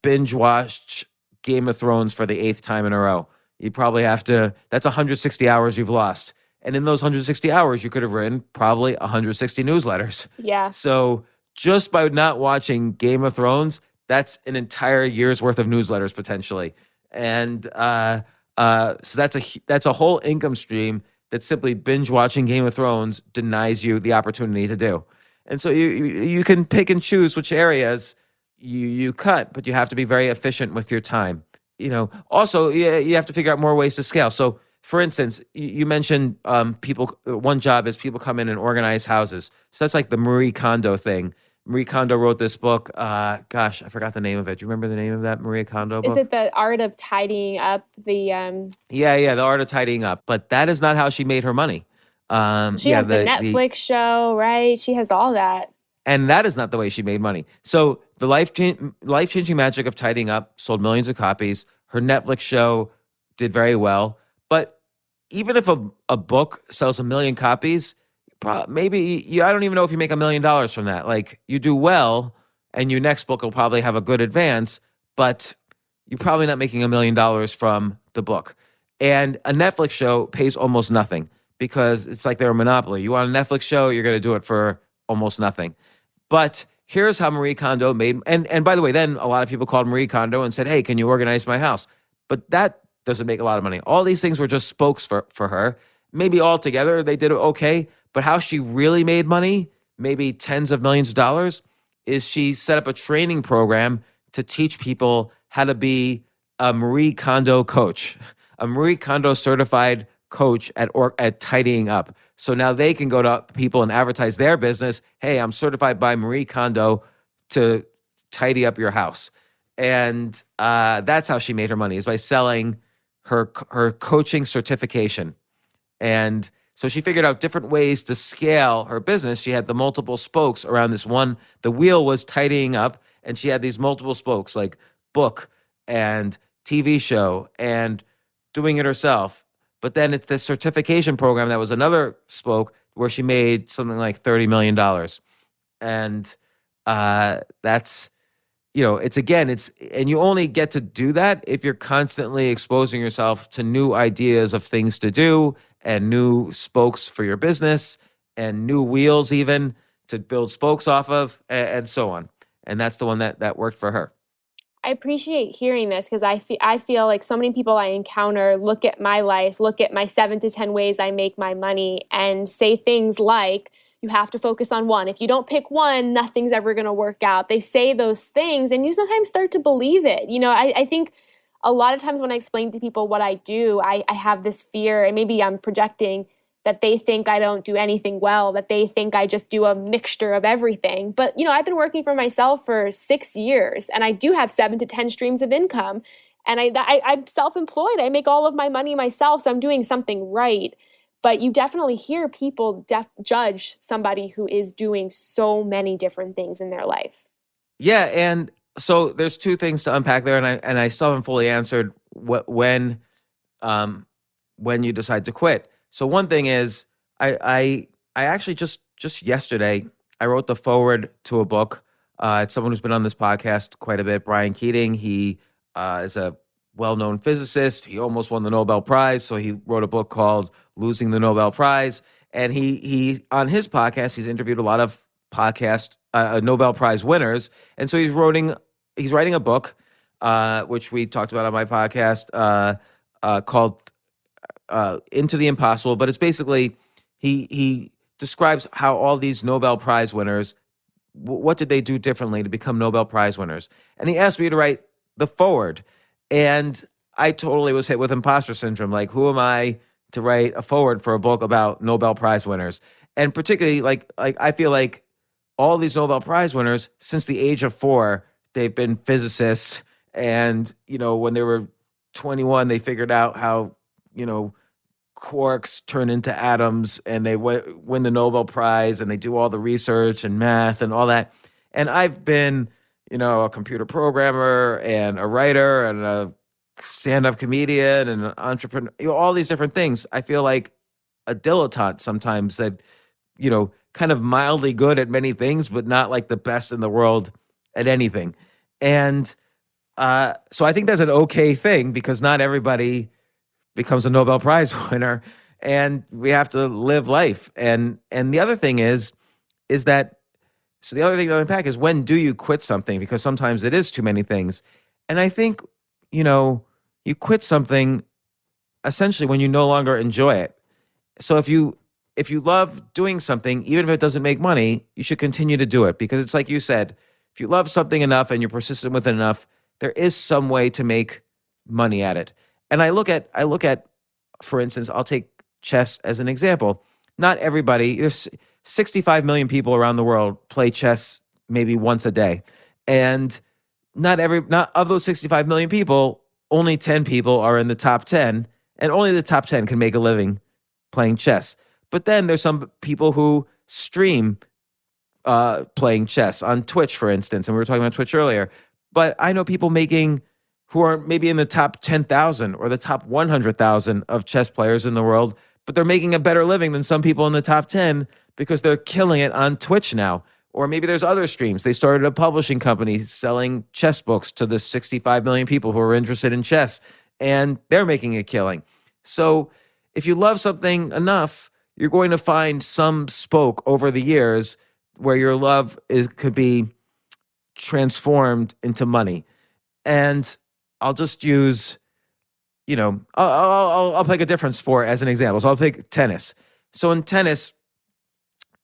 binge watch Game of Thrones for the 8th time in a row. You probably have to, that's 160 hours you've lost. And in those 160 hours, you could have written probably 160 newsletters. Yeah. So just by not watching Game of Thrones, that's an entire year's worth of newsletters potentially. And so that's a whole income stream that simply binge watching Game of Thrones denies you the opportunity to do. And so you can pick and choose which areas you cut, but you have to be very efficient with your time. Also, you have to figure out more ways to scale. So, for instance, you mentioned people. One job is people come in and organize houses. So that's like the Marie Kondo thing. Marie Kondo wrote this book. Gosh, I forgot the name of it. Do you remember the name of that Marie Kondo book? Is it The Art of Tidying Up? Yeah, The Art of Tidying Up. But that is not how she made her money. She has the Netflix show, right? She has all that. And that is not the way she made money. So the life-changing magic of tidying up sold millions of copies. Her Netflix show did very well. But even if a book sells 1 million copies, maybe I don't even know if you make $1 million from that. Like, you do well, and your next book will probably have a good advance, but you're probably not making $1 million from the book. And a Netflix show pays almost nothing because it's like they're a monopoly. You want a Netflix show, you're going to do it for almost nothing. But here's how Marie Kondo made, and by the way, then a lot of people called Marie Kondo and said, hey, can you organize my house? But that doesn't make a lot of money. All these things were just spokes for her. Maybe all together they did okay, but how she really made money, maybe tens of millions of dollars, is she set up a training program to teach people how to be a Marie Kondo coach, a Marie Kondo certified coach at tidying up. So now they can go to people and advertise their business. Hey, I'm certified by Marie Kondo to tidy up your house. And that's how she made her money, is by selling her coaching certification. And so she figured out different ways to scale her business. She had the multiple spokes around this one. The wheel was tidying up, and she had these multiple spokes like book and TV show and doing it herself. But then it's this certification program that was another spoke where she made something like $30 million. And that's, and you only get to do that if you're constantly exposing yourself to new ideas of things to do and new spokes for your business and new wheels even to build spokes off of and so on. And that's the one that worked for her. I appreciate hearing this because I feel like so many people I encounter look at my life, look at my 7 to 10 ways I make my money and say things like, you have to focus on one. If you don't pick one, nothing's ever going to work out. They say those things and you sometimes start to believe it. I think a lot of times when I explain to people what I do, I have this fear, and maybe I'm projecting, that they think I don't do anything well, that they think I just do a mixture of everything. But, I've been working for myself for 6 years, and I do have 7 to 10 streams of income. And I'm self-employed. I make all of my money myself, so I'm doing something right. But you definitely hear people judge somebody who is doing so many different things in their life. Yeah, and so there's two things to unpack there, and I still haven't fully answered when you decide to quit. So one thing is, I actually just yesterday, I wrote the foreword to a book. It's someone who's been on this podcast quite a bit, Brian Keating. He is a well-known physicist. He almost won the Nobel Prize, so he wrote a book called Losing the Nobel Prize. And he on his podcast, he's interviewed a lot of Nobel Prize winners. And so he's writing a book, which we talked about on my podcast, called Into the Impossible. But it's basically, he describes how all these Nobel Prize winners, what did they do differently to become Nobel Prize winners? And he asked me to write the foreword. And I totally was hit with imposter syndrome. Like, who am I to write a foreword for a book about Nobel Prize winners? And particularly, like I feel like all these Nobel Prize winners, since the age of 4, they've been physicists. And, when they were 21, they figured out how, quarks turn into atoms, and they win the Nobel Prize, and they do all the research and math and all that. And I've been, a computer programmer and a writer and a stand-up comedian and an entrepreneur, all these different things. I feel like a dilettante sometimes that, kind of mildly good at many things, but not like the best in the world at anything. And so I think that's an okay thing, because not everybody becomes a Nobel Prize winner, and we have to live life. And the other thing is that, so the other thing to unpack is, when do you quit something? Because sometimes it is too many things. And I think, you quit something essentially when you no longer enjoy it. So if you love doing something, even if it doesn't make money, you should continue to do it, because it's like you said, if you love something enough and you're persistent with it enough, there is some way to make money at it. And I look at, for instance, I'll take chess as an example. Not everybody, there's 65 million people around the world play chess maybe once a day. And not of those 65 million people, only 10 people are in the top 10, and only the top 10 can make a living playing chess. But then there's some people who stream playing chess on Twitch, for instance, and we were talking about Twitch earlier. But I know people who are maybe in the top 10,000 or the top 100,000 of chess players in the world, but they're making a better living than some people in the top 10 because they're killing it on Twitch now. Or maybe there's other streams. They started a publishing company selling chess books to the 65 million people who are interested in chess, and they're making a killing. So if you love something enough, you're going to find some spoke over the years where your love could be transformed into money. And I'll just use, I'll pick a different sport as an example. So I'll pick tennis. So in tennis,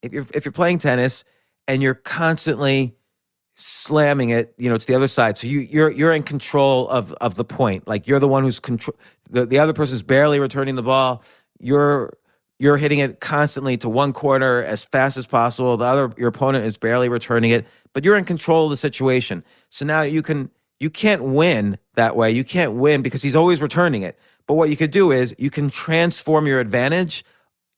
if you're playing tennis and you're constantly slamming it, to the other side, so you're in control of the point. Like you're the one who's control. The other person's barely returning the ball. You're hitting it constantly to one corner as fast as possible. Your opponent is barely returning it, but you're in control of the situation. So now you can't win that way. You can't win because he's always returning it. But what you could do is you can transform your advantage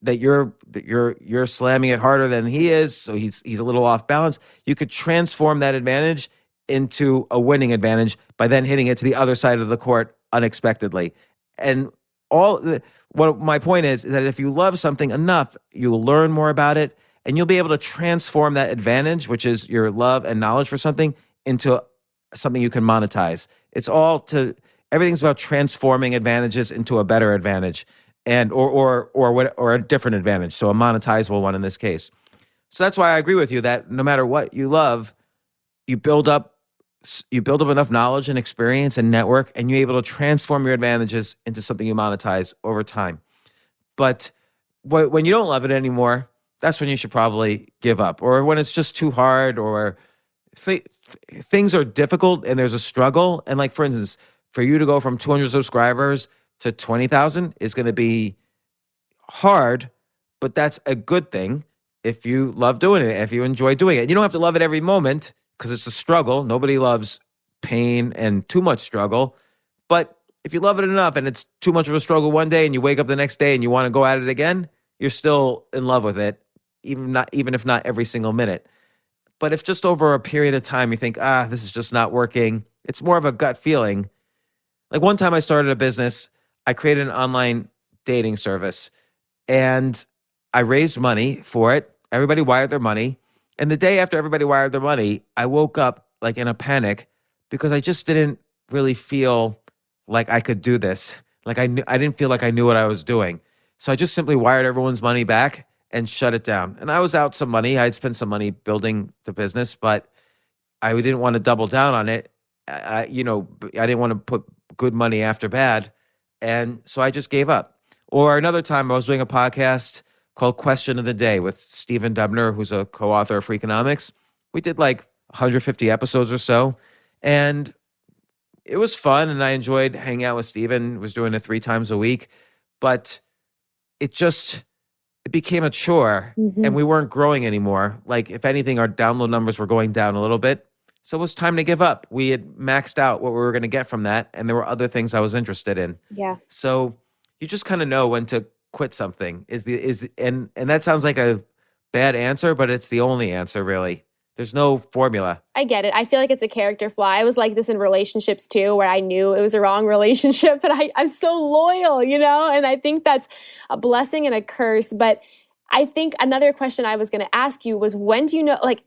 that you're slamming it harder than he is, so he's a little off balance. You could transform that advantage into a winning advantage by then hitting it to the other side of the court unexpectedly. And what my point is that if you love something enough, you'll learn more about it, and you'll be able to transform that advantage, which is your love and knowledge for something, into something you can monetize. Everything's about transforming advantages into a better advantage, and or a different advantage. So a monetizable one in this case. So that's why I agree with you that no matter what you love, you build up enough knowledge and experience and network, and you're able to transform your advantages into something you monetize over time. But when you don't love it anymore, that's when you should probably give up, or when it's just too hard, or things are difficult and there's a struggle. And like, for instance, for you to go from 200 subscribers to 20,000 is going to be hard, but that's a good thing if you love doing it, if you enjoy doing it. You don't have to love it every moment because it's a struggle. Nobody loves pain and too much struggle. But if you love it enough and it's too much of a struggle one day and you wake up the next day and you want to go at it again, you're still in love with it, even if not every single minute. But if just over a period of time you think, this is just not working, it's more of a gut feeling. Like one time I started a business, I created an online dating service, and I raised money for it. Everybody wired their money. And the day after everybody wired their money, I woke up like in a panic because I just didn't really feel like I could do this. Like I didn't feel like I knew what I was doing. So I just simply wired everyone's money back and shut it down. And I was out some money. I'd spent some money building the business, but I didn't want to double down on it. I didn't want to put good money after bad. And so I just gave up. Or another time I was doing a podcast called Question of the Day with Stephen Dubner, who's a co-author of Freakonomics. We did like 150 episodes or so. And it was fun, and I enjoyed hanging out with Stephen. Was doing it 3 times a week. But it became a chore, and we weren't growing anymore. Like, if anything, our download numbers were going down a little bit. So it was time to give up. We had maxed out what we were going to get from that, and there were other things I was interested in. Yeah. So you just kind of know when to quit something. And that sounds like a bad answer, but it's the only answer, really. There's no formula. I get it. I feel like it's a character flaw. I was like this in relationships too, where I knew it was a wrong relationship, but I'm so loyal, and I think that's a blessing and a curse. But I think another question I was going to ask you was, when do you know, like,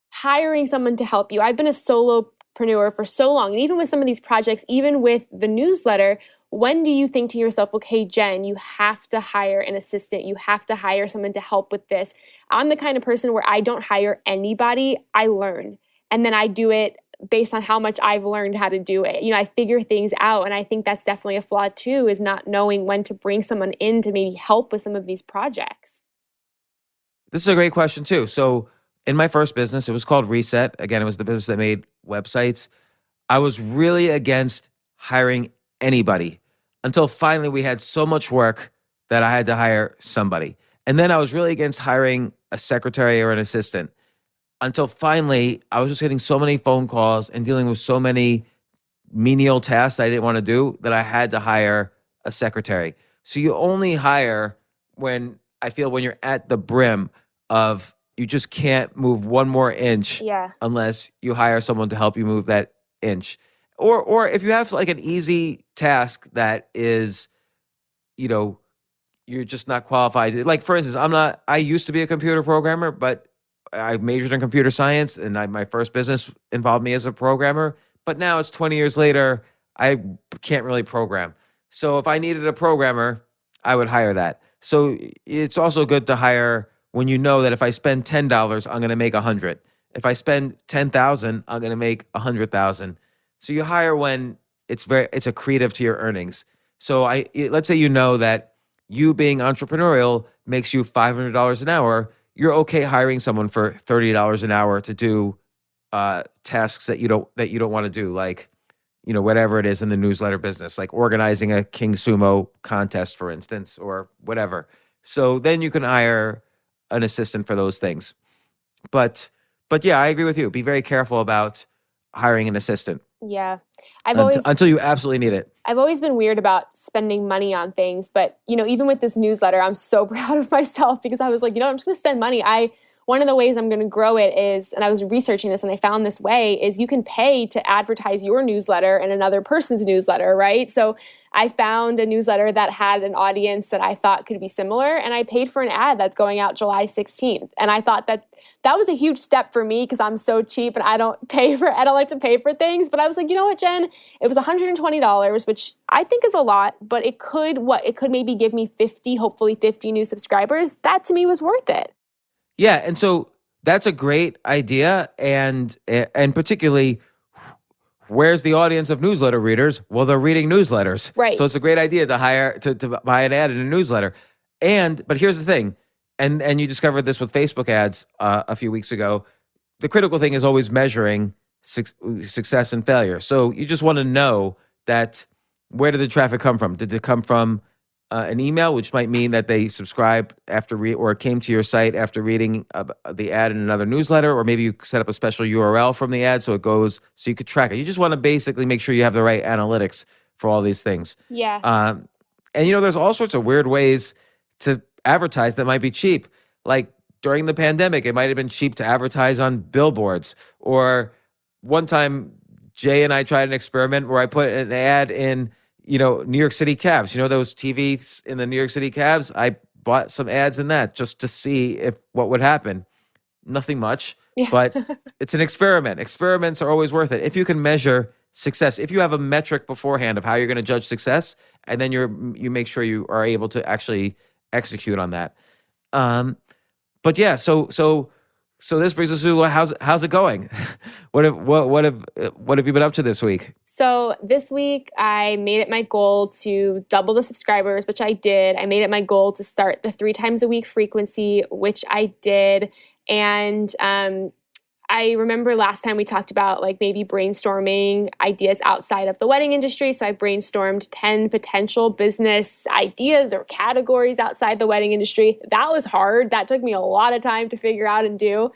hiring someone to help you? I've been a solopreneur for so long, and even with some of these projects, even with the newsletter, when do you think to yourself, okay, Jen, you have to hire an assistant. You have to hire someone to help with this. I'm the kind of person where I don't hire anybody. I learn, and then I do it based on how much I've learned how to do it. I figure things out, and I think that's definitely a flaw too, is not knowing when to bring someone in to maybe help with some of these projects. This is a great question too. So in my first business, it was called Reset. Again, it was the business that made websites. I was really against hiring anybody until finally we had so much work that I had to hire somebody. And then I was really against hiring a secretary or an assistant until finally I was just getting so many phone calls and dealing with so many menial tasks I didn't want to do that I had to hire a secretary. So you only hire when you're at the brim of you just can't move one more inch Yeah. unless you hire someone to help you move that inch. Or if you have like an easy task that is, you know, you're just not qualified. Like for instance, I used to be a computer programmer, but I majored in computer science and my first business involved me as a programmer. But now it's 20 years later, I can't really program. So if I needed a programmer, I would hire that. So it's also good to hire when you know that if I spend $10, I'm going to make 100. If I spend 10,000, I'm going to make 100,000. So you hire when it's accretive to your earnings. So let's say you know that you being entrepreneurial makes you $500 an hour. You're okay hiring someone for $30 an hour to do tasks that you don't want to do, like, you know, whatever it is in the newsletter business, like organizing a King Sumo contest, for instance, or whatever. So then you can hire an assistant for those things. But yeah, I agree with you. Be very careful about hiring an assistant. Yeah. Until you absolutely need it. I've always been weird about spending money on things, but you know, even with this newsletter, I'm so proud of myself because I was like, you know, I'm just going to spend money. One of the ways I'm going to grow it is, and I was researching this and I found this way, is you can pay to advertise your newsletter and another person's newsletter, right? So I found a newsletter that had an audience that I thought could be similar, and I paid for an ad that's going out July 16th. And I thought that was a huge step for me because I'm so cheap and I don't like to pay for things. But I was like, you know what, Jen? It was $120, which I think is a lot, but it could maybe give me hopefully 50 new subscribers. That to me was worth it. Yeah, and so that's a great idea, and particularly, where's the audience of newsletter readers? Well, they're reading newsletters, right? So it's a great idea to hire to buy an ad in a newsletter. But here's the thing, and you discovered this with Facebook ads a few weeks ago. The critical thing is always measuring success and failure. So you just want to know that where did the traffic come from? Did it come from an email, which might mean that they subscribed or came to your site after reading the ad in another newsletter, or maybe you set up a special URL from the ad so you could track it. You just want to basically make sure you have the right analytics for all these things. Yeah. And you know, there's all sorts of weird ways to advertise that might be cheap. Like during the pandemic, it might have been cheap to advertise on billboards. Or one time, Jay and I tried an experiment where I put an ad in, you know, New York City cabs. You know those TVs in the New York City cabs? I bought some ads in that just to see what would happen. Nothing much, but it's an experiment. Experiments are always worth it. If you can measure success, if you have a metric beforehand of how you're going to judge success, and then you make sure you are able to actually execute on that. But yeah, so this brings us to how's it going? What have you been up to this week? So this week I made it my goal to double the subscribers, which I did. I made it my goal to start the 3 times a week frequency, which I did. And I remember last time we talked about like maybe brainstorming ideas outside of the wedding industry. So I brainstormed 10 potential business ideas or categories outside the wedding industry. That was hard. That took me a lot of time to figure out and do.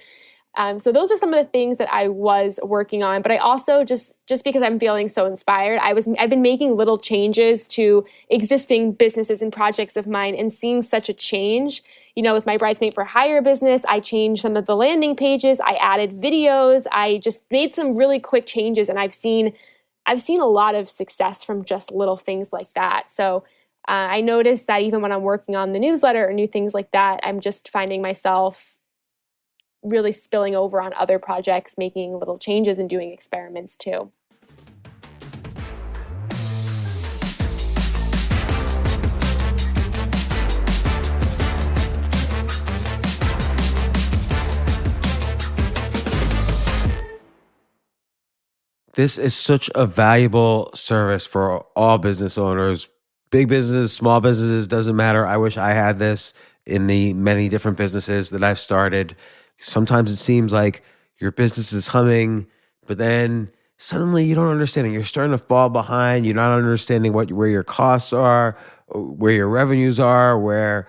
So those are some of the things that I was working on. But I also just because I'm feeling so inspired, I've been making little changes to existing businesses and projects of mine and seeing such a change. You know, with my Bridesmaid for Hire business, I changed some of the landing pages. I added videos. I just made some really quick changes, and I've seen a lot of success from just little things like that. So I noticed that even when I'm working on the newsletter or new things like that, I'm just finding myself really spilling over on other projects, making little changes and doing experiments too. This is such a valuable service for all business owners, big businesses, small businesses, doesn't matter. I wish I had this in the many different businesses that I've started. Sometimes it seems like your business is humming, but then suddenly you don't understand it. You're starting to fall behind. You're not understanding where your costs are, where your revenues are, where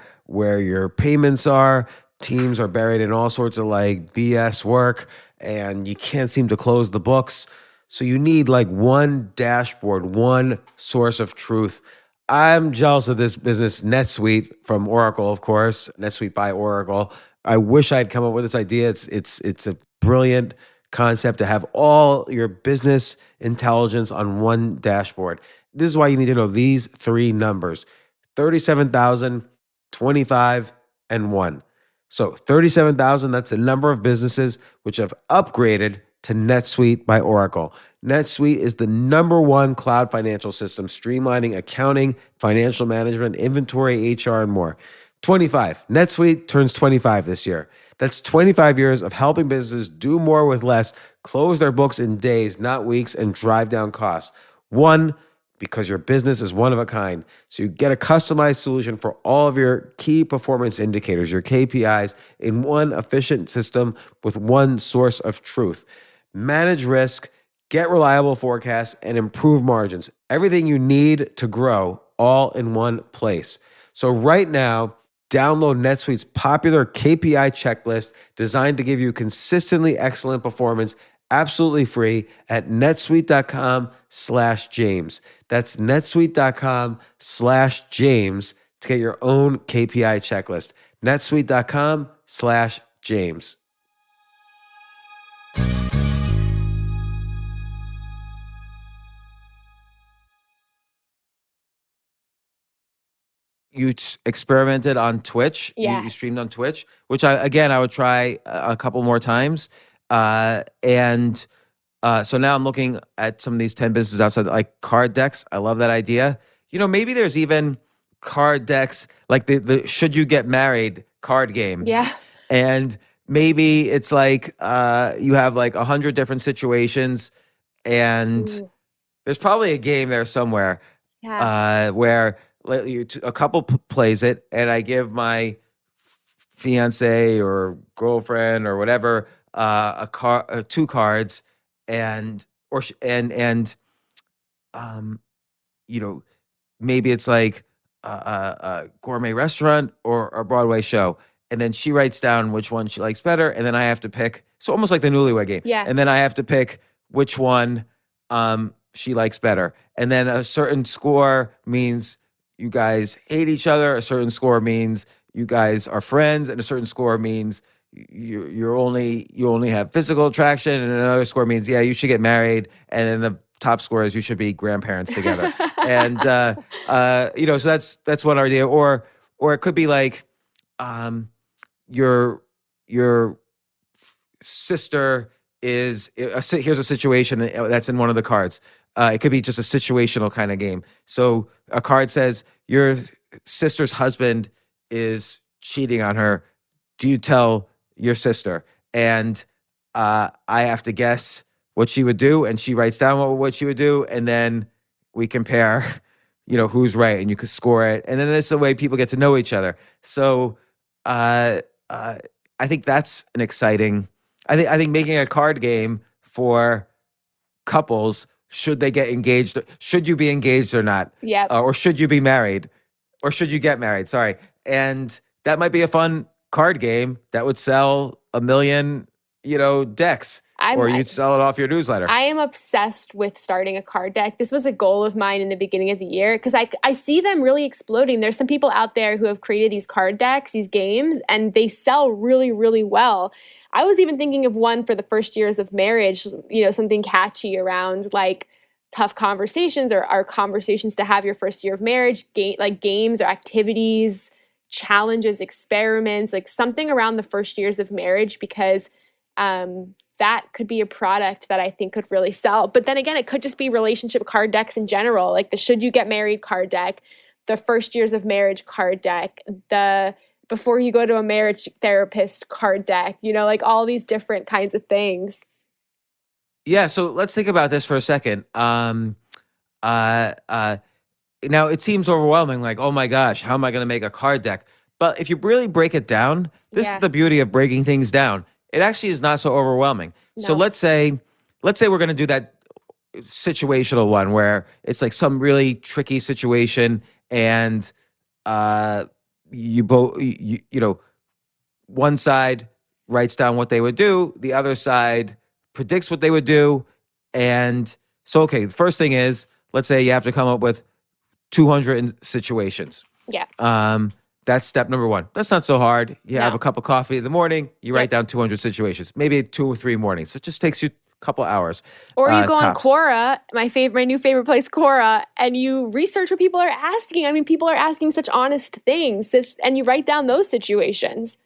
your payments are. Teams are buried in all sorts of like BS work, and you can't seem to close the books. So you need like one dashboard, one source of truth. I'm jealous of this business, NetSuite from Oracle, of course, NetSuite by Oracle. I wish I'd come up with this idea. It's a brilliant concept to have all your business intelligence on one dashboard. This is why you need to know these three numbers: 37,000, 25, and 1. So 37,000, that's the number of businesses which have upgraded to NetSuite by Oracle. NetSuite is the number one cloud financial system, streamlining accounting, financial management, inventory, HR, and more. 25. NetSuite turns 25 this year. That's 25 years of helping businesses do more with less, close their books in days, not weeks, and drive down costs. 1, because your business is one of a kind. So you get a customized solution for all of your key performance indicators, your KPIs, in one efficient system with one source of truth. Manage risk, get reliable forecasts, and improve margins. Everything you need to grow all in one place. So right now, download NetSuite's popular KPI checklist designed to give you consistently excellent performance absolutely free at netsuite.com/James. That's netsuite.com/James to get your own KPI checklist. netsuite.com/James. You experimented on Twitch. You streamed on Twitch, which I would try a couple more times. So now I'm looking at some of these 10 businesses outside, like card decks. I love that idea. Maybe there's even card decks, like the Should You Get Married card game. Yeah. And maybe it's like you have like 100 different situations, and there's probably a game there somewhere where a couple plays it, and I give my fiance or girlfriend or whatever two cards, and maybe it's like a gourmet restaurant or a Broadway show, and then she writes down which one she likes better, and then I have to pick. So almost like the Newlywed Game. Yeah. And then I have to pick which one she likes better, and then a certain score means you guys hate each other. A certain score means you guys are friends, and a certain score means you only have physical attraction, and another score means you should get married, and then the top score is you should be grandparents together. And so that's one idea. Or it could be like your sister is here's a situation that's in one of the cards. It could be just a situational kind of game. So a card says your sister's husband is cheating on her. Do you tell your sister? And I have to guess what she would do, and she writes down what she would do, and then we compare, who's right, and you could score it. And then it's the way people get to know each other. So I think that's an exciting. I think making a card game for couples. Should they get engaged? Should you be engaged or not? Yeah. Or should you be married? Or should you get married? Sorry. And that might be a fun card game that would sell 1 million, decks. Or you'd sell it off your newsletter. I am obsessed with starting a card deck. This was a goal of mine in the beginning of the year because I see them really exploding. There's some people out there who have created these card decks, these games, and they sell really, really well. I was even thinking of one for the first years of marriage, something catchy around like tough conversations or conversations to have your first year of marriage, like games or activities, challenges, experiments, like something around the first years of marriage, because that could be a product that I think could really sell. But then again, it could just be relationship card decks in general, like the Should You Get Married card deck, the first years of marriage card deck, the before you go to a marriage therapist card deck, like all these different kinds of things. Yeah, so let's think about this for a second. Now it seems overwhelming, like, oh my gosh, how am I going to make a card deck? But if you really break it down, this is the beauty of breaking things down. It actually is not so overwhelming. No. So let's say we're going to do that situational one where it's like some really tricky situation, and you both, one side writes down what they would do, the other side predicts what they would do. And so, okay, the first thing is, let's say you have to come up with 200 situations. Yeah. That's step number one. That's not so hard. You have No. a cup of coffee in the morning, you write Yep. down 200 situations, maybe 2 or 3 mornings. It just takes you a couple hours. Or you go on tops. Quora, my new favorite place, Quora, and you research what people are asking. I mean, people are asking such honest things, and you write down those situations.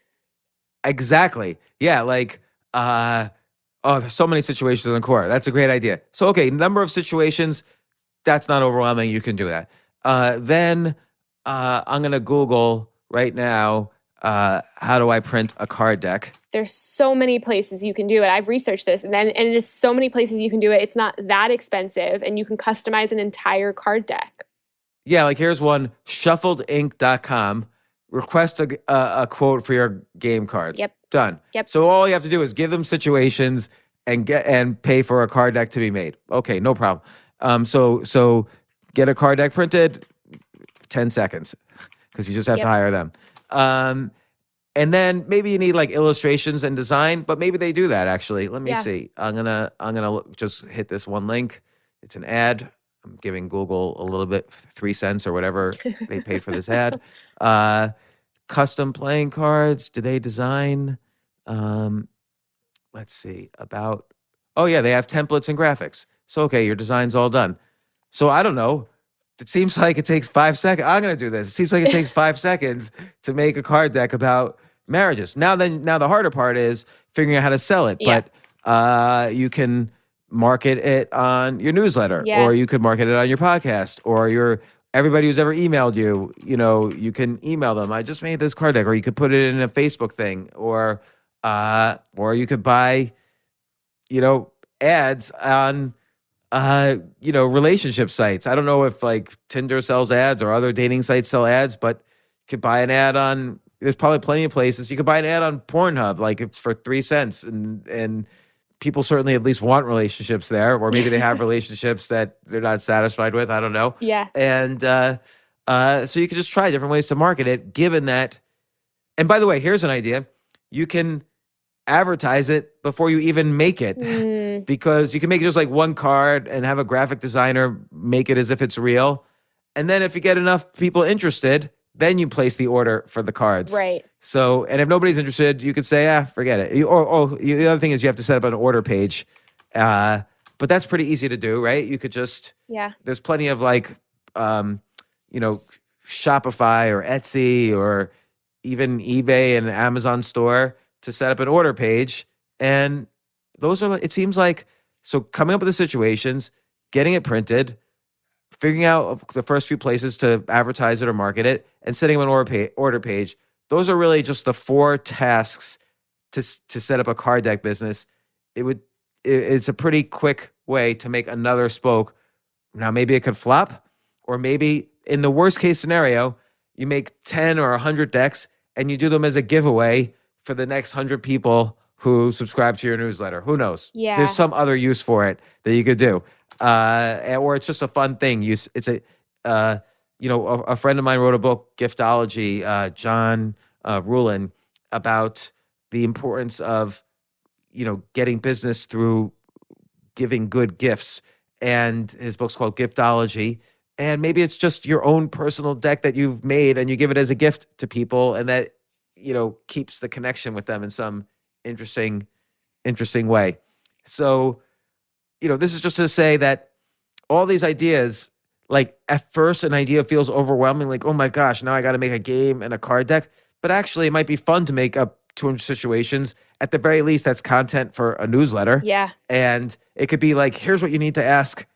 Exactly. Yeah, like, there's so many situations on Quora. That's a great idea. So, okay, number of situations, that's not overwhelming. You can do that. Then I'm going to Google right now, how do I print a card deck? There's so many places you can do it. I've researched this, and there's so many places you can do it. It's not that expensive, and you can customize an entire card deck. Yeah, like here's one, shuffledink.com. Request a quote for your game cards. Yep. Done. Yep. So all you have to do is give them situations and pay for a card deck to be made. Okay, no problem. So get a card deck printed, 10 seconds, because you just have to hire them. And then maybe you need like illustrations and design, but maybe they do that actually. Let me see. I'm gonna just hit this one link. It's an ad. I'm giving Google a little bit, 3 cents or whatever they paid for this ad. Custom playing cards. Do they design? Let's see about. Oh yeah, they have templates and graphics. So okay, your design's all done. So I don't know. It seems like it takes 5 seconds. I'm gonna do this. It seems like it takes 5 seconds to make a card deck about marriages. Now the harder part is figuring out how to sell it. Yeah. But you can market it on your newsletter, or you could market it on your podcast, or everybody who's ever emailed you, you can email them. I just made this card deck, or you could put it in a Facebook thing, or you could buy, ads on, relationship sites. I don't know if like Tinder sells ads or other dating sites sell ads, but you could buy an ad on, there's probably plenty of places. You could buy an ad on Pornhub, like it's for 3 cents, and people certainly at least want relationships there, or maybe they have relationships that they're not satisfied with. I don't know. Yeah. And so you can just try different ways to market it, given that. And by the way, here's an idea. You can advertise it before you even make it, because you can make it just like one card and have a graphic designer make it as if it's real. And then if you get enough people interested, then you place the order for the cards. Right. So, and if nobody's interested, you could say, forget it. Or the other thing is you have to set up an order page. But that's pretty easy to do, right? You could just, there's plenty of like, Shopify or Etsy or even eBay and Amazon store to set up an order page. And those are, it seems like, so coming up with the situations, getting it printed, figuring out the first few places to advertise it or market it, and setting up an order page. Those are really just the 4 tasks to set up a card deck business. It's a pretty quick way to make another spoke. Now, maybe it could flop, or maybe in the worst case scenario, you make 10 or 100 decks and you do them as a giveaway for the next 100 people who subscribe to your newsletter. Who knows? Yeah. There's some other use for it that you could do. Or it's just a fun thing. It's a friend of mine wrote a book, Giftology, John Rulin, about the importance of, getting business through giving good gifts. And his book's called Giftology. And maybe it's just your own personal deck that you've made and you give it as a gift to people, and that, keeps the connection with them in some interesting way. So, this is just to say that all these ideas, like at first an idea feels overwhelming, like, oh my gosh, now I got to make a game and a card deck. But actually it might be fun to make up 200 situations. At the very least, that's content for a newsletter. Yeah. And it could be like, here's what you need to ask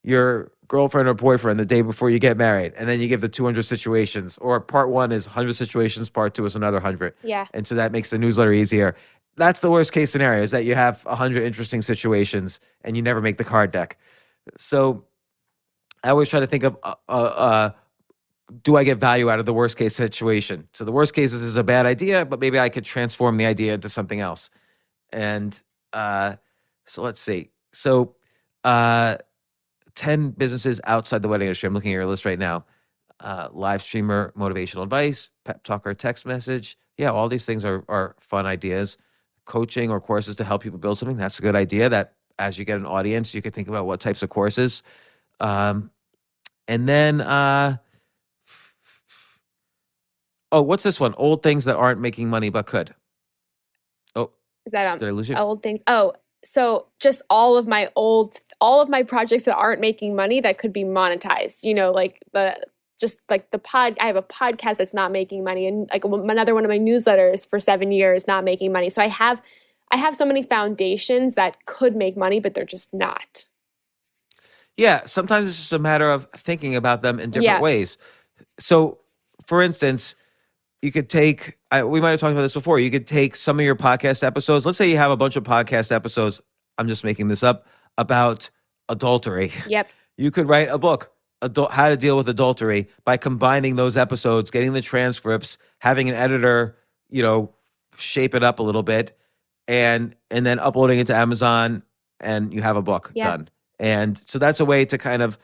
your girlfriend or boyfriend the day before you get married. And then you give the 200 situations, or part 1 is 100 situations, part 2 is another 100. Yeah. And so that makes the newsletter easier. That's the worst case scenario, is that you have 100 interesting situations and you never make the card deck. So I always try to think of, do I get value out of the worst case situation? So the worst case is a bad idea, but maybe I could transform the idea into something else. And so let's see. So 10 businesses outside the wedding industry. I'm looking at your list right now. Live streamer, motivational advice, pep talker, text message. Yeah, all these things are fun ideas. Coaching or courses to help people build something. That's a good idea. That as you get an audience, you can think about what types of courses. And then, what's this one? Old things that aren't making money but could. Oh, Is that did I lose you? old things? Oh, so just all of my projects that aren't making money that could be monetized. Like I have a podcast that's not making money, and like another one of my newsletters for 7 years not making money. So I have so many foundations that could make money, but they're just not. Yeah, sometimes it's just a matter of thinking about them in different ways. So, for instance, you could take, we might have talked about this before, you could take some of your podcast episodes. Let's say you have a bunch of podcast episodes, I'm just making this up, about adultery. Yep. You could write a book, How to Deal with Adultery, by combining those episodes, getting the transcripts, having an editor, shape it up a little bit, and then uploading it to Amazon, and you have a book done. And so that's a way to kind of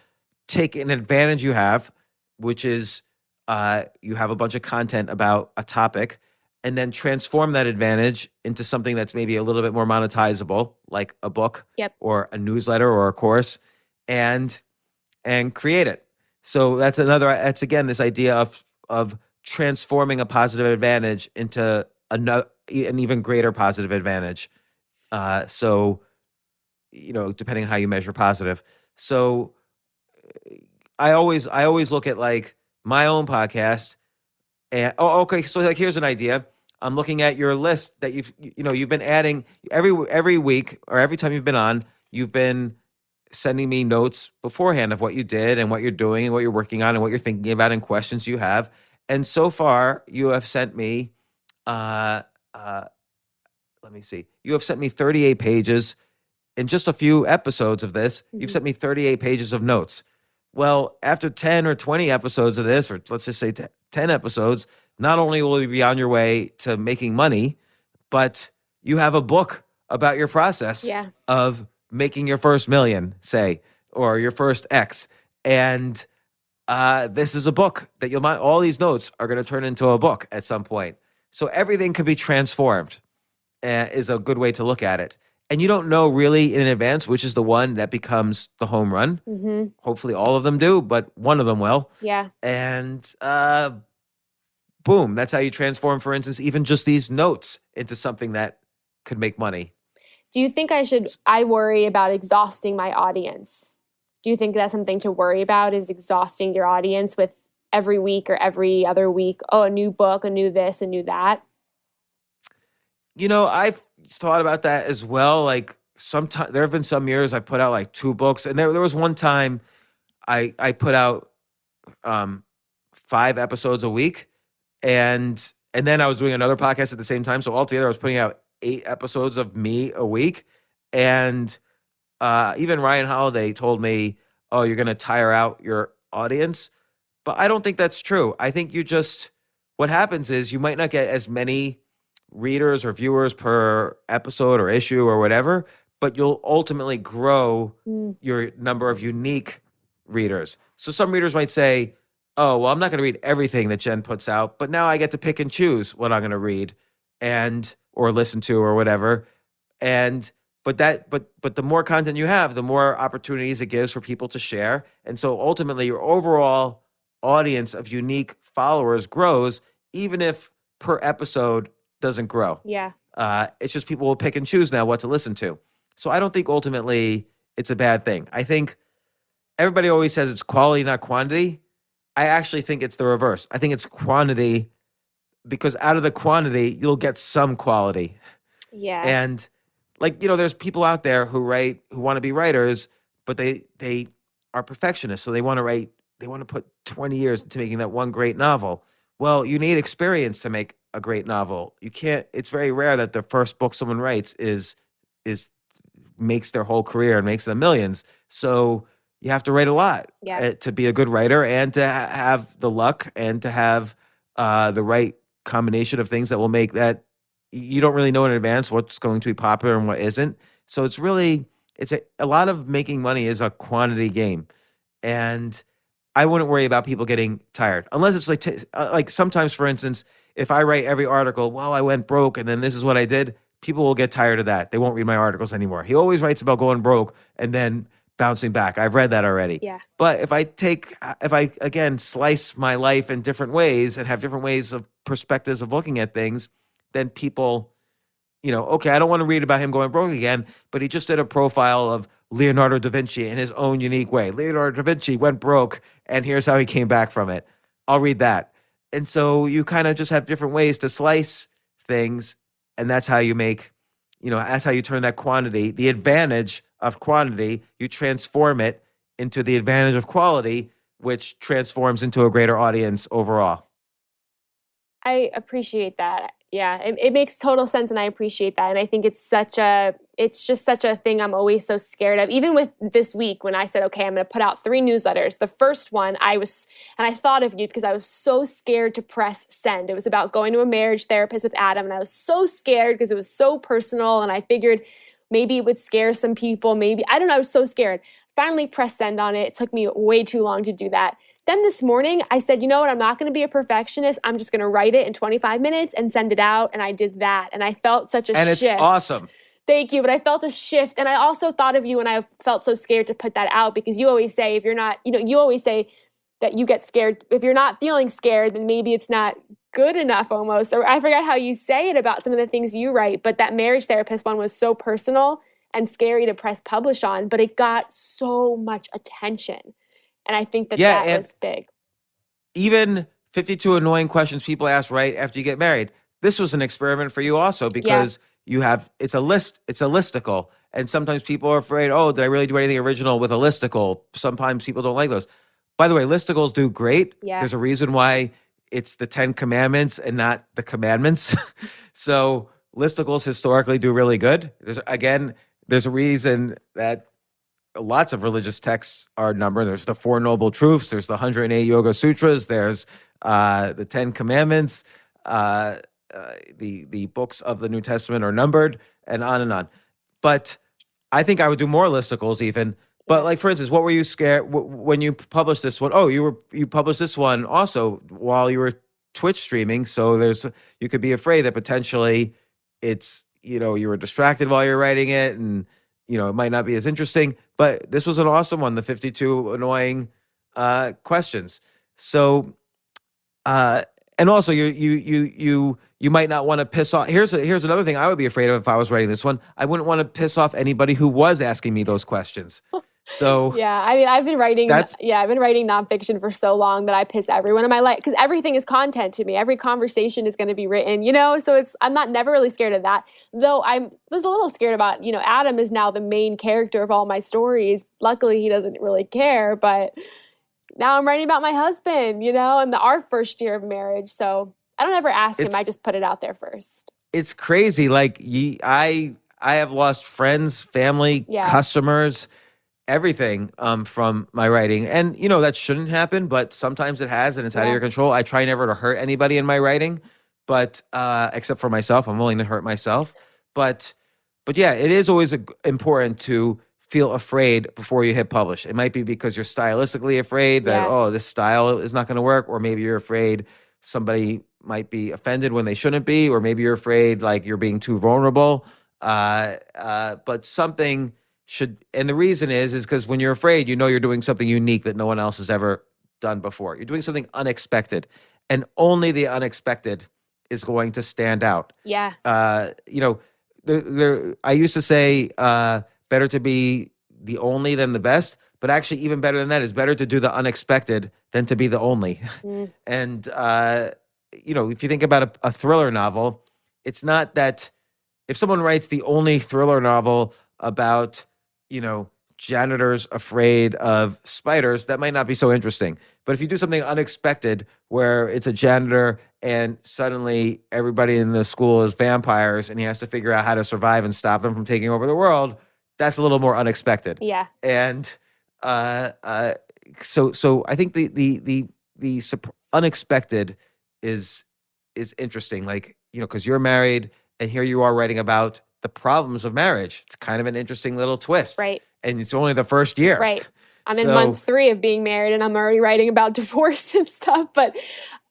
take an advantage you have, which is you have a bunch of content about a topic, and then transform that advantage into something that's maybe a little bit more monetizable, like a book or a newsletter or a course, and create it. So that's again, this idea of transforming a positive advantage into an even greater positive advantage. So, depending on how you measure positive. So I always look at like my own podcast and, okay. So like, here's an idea. I'm looking at your list that you've been adding every week, or every time you've been on, you've been sending me notes beforehand of what you did and what you're doing and what you're working on and what you're thinking about and questions you have. And so far you have sent me, let me see, you have sent me 38 pages in just a few episodes of this. You've sent me 38 pages of notes. Well, after 10 or 20 episodes of this, or let's just say 10 episodes, not only will you be on your way to making money, but you have a book about your process of making your first million, say, or your first X. And this is a book that all these notes are going to turn into a book at some point. So everything could be transformed, is a good way to look at it. And you don't know really in advance which is the one that becomes the home run. Mm-hmm. Hopefully all of them do, but one of them will. Yeah. And boom, that's how you transform, for instance, even just these notes into something that could make money. Do you think I worry about exhausting my audience? Do you think that's something to worry about, is exhausting your audience with every week or every other week? Oh, a new book, a new this, a new that. I've thought about that as well. Like sometimes there have been some years I've put out like 2 books, and there was one time I put out 5 episodes a week, and then I was doing another podcast at the same time. So altogether, I was putting out 8 episodes of me a week. And even Ryan Holiday told me, "Oh, you're going to tire out your audience," but I don't think that's true. I think what happens is you might not get as many readers or viewers per episode or issue or whatever, but you'll ultimately grow your number of unique readers. So some readers might say, "Oh, well, I'm not going to read everything that Jen puts out, but now I get to pick and choose what I'm going to read or listen to or whatever." But the more content you have, the more opportunities it gives for people to share. And so ultimately your overall audience of unique followers grows, even if per episode doesn't grow. Yeah. It's just people will pick and choose now what to listen to. So I don't think ultimately it's a bad thing. I think everybody always says it's quality, not quantity. I actually think it's the reverse. I think it's quantity, because out of the quantity, you'll get some quality. Yeah. And there's people out there who want to be writers, but they are perfectionists. So they want to put 20 years into making that one great novel. Well, you need experience to make a great novel. It's very rare that the first book someone writes makes their whole career and makes them millions. So you have to write a lot to be a good writer, and to have the luck, and to have the right combination of things that will make that you don't really know in advance what's going to be popular and what isn't. So it's it's a lot of making money is a quantity game. And I wouldn't worry about people getting tired unless it's like sometimes, for instance, if I write every article, well, I went broke and then this is what I did, people will get tired of that. They won't read my articles anymore. He always writes about going broke and then bouncing back. I've read that already. Yeah. But if I again slice my life in different ways and have different ways of perspectives of looking at things, then people, okay, I don't want to read about him going broke again, but he just did a profile of Leonardo da Vinci in his own unique way. Leonardo da Vinci went broke, and here's how he came back from it. I'll read that. And so you kind of just have different ways to slice things, and that's how you make, that's how you turn that quantity, the advantage of quantity, you transform it into the advantage of quality, which transforms into a greater audience overall. I appreciate that. Yeah, it makes total sense, and I appreciate that. And I think it's just such a thing I'm always so scared of. Even with this week, when I said, okay, I'm going to put out 3 newsletters. The first one, I thought of you because I was so scared to press send. It was about going to a marriage therapist with Adam, and I was so scared because it was so personal, and I figured maybe it would scare some people. Maybe, I don't know, I was so scared. Finally pressed send on it. It took me way too long to do that. Then this morning, I said, you know what? I'm not going to be a perfectionist. I'm just going to write it in 25 minutes and send it out. And I did that. And I felt such a shift. And it's awesome. Thank you. But I felt a shift. And I also thought of you, and I felt so scared to put that out because you always say, if you're not, you always say that you get scared. If you're not feeling scared, then maybe it's not good enough almost. Or I forget how you say it about some of the things you write. But that marriage therapist one was so personal and scary to press publish on. But it got so much attention. And I think that was big. Even 52 annoying questions people ask right after you get married. This was an experiment for you also because it's a listicle. And sometimes people are afraid, oh, did I really do anything original with a listicle? Sometimes people don't like those. By the way, listicles do great. Yeah. There's a reason why it's the 10 commandments and not the commandments. So listicles historically do really good. There's a reason that lots of religious texts are numbered. There's the 4 Noble Truths. There's the 108 Yoga Sutras. There's the 10 Commandments. The books of the New Testament are numbered, and on and on. But I think I would do more listicles even. But like, for instance, what were you scared when you published this one? Oh, you published this one also while you were Twitch streaming. So you could be afraid that potentially it's, you were distracted while you're writing it, and it might not be as interesting, but this was an awesome one, the 52 annoying questions. So, and also you might not want to piss off. Here's another thing I would be afraid of if I was writing this one. I wouldn't want to piss off anybody who was asking me those questions. So yeah, I mean, I've been writing nonfiction for so long that I piss everyone in my life because everything is content to me. Every conversation is going to be written, so I'm never really scared of that. Though I was a little scared about, Adam is now the main character of all my stories. Luckily, he doesn't really care, but now I'm writing about my husband, and our first year of marriage. So I don't ever ask him. I just put it out there first. It's crazy. Like I have lost friends, family, customers, everything from my writing. And, that shouldn't happen, but sometimes it has, and it's out of your control. I try never to hurt anybody in my writing, but except for myself. I'm willing to hurt myself. But yeah, it is always important to feel afraid before you hit publish. It might be because you're stylistically afraid that, this style is not going to work, or maybe you're afraid somebody might be offended when they shouldn't be, or maybe you're afraid like you're being too vulnerable. But something should, and the reason is because when you're afraid, you're doing something unique that no one else has ever done before. You're doing something unexpected, and only the unexpected is going to stand out. Yeah. I used to say, better to be the only than the best, but actually even better than that is better to do the unexpected than to be the only. And, if you think about a thriller novel, it's not that if someone writes the only thriller novel about, janitors afraid of spiders, that might not be so interesting. But if you do something unexpected where it's a janitor and suddenly everybody in the school is vampires and he has to figure out how to survive and stop them from taking over the world, that's a little more unexpected. Yeah. And so I think the unexpected is interesting. Like, because you're married and here you are writing about the problems of marriage. It's kind of an interesting little twist. Right. And it's only the first year. Right. I'm in So- month 3 of being married and I'm already writing about divorce and stuff. But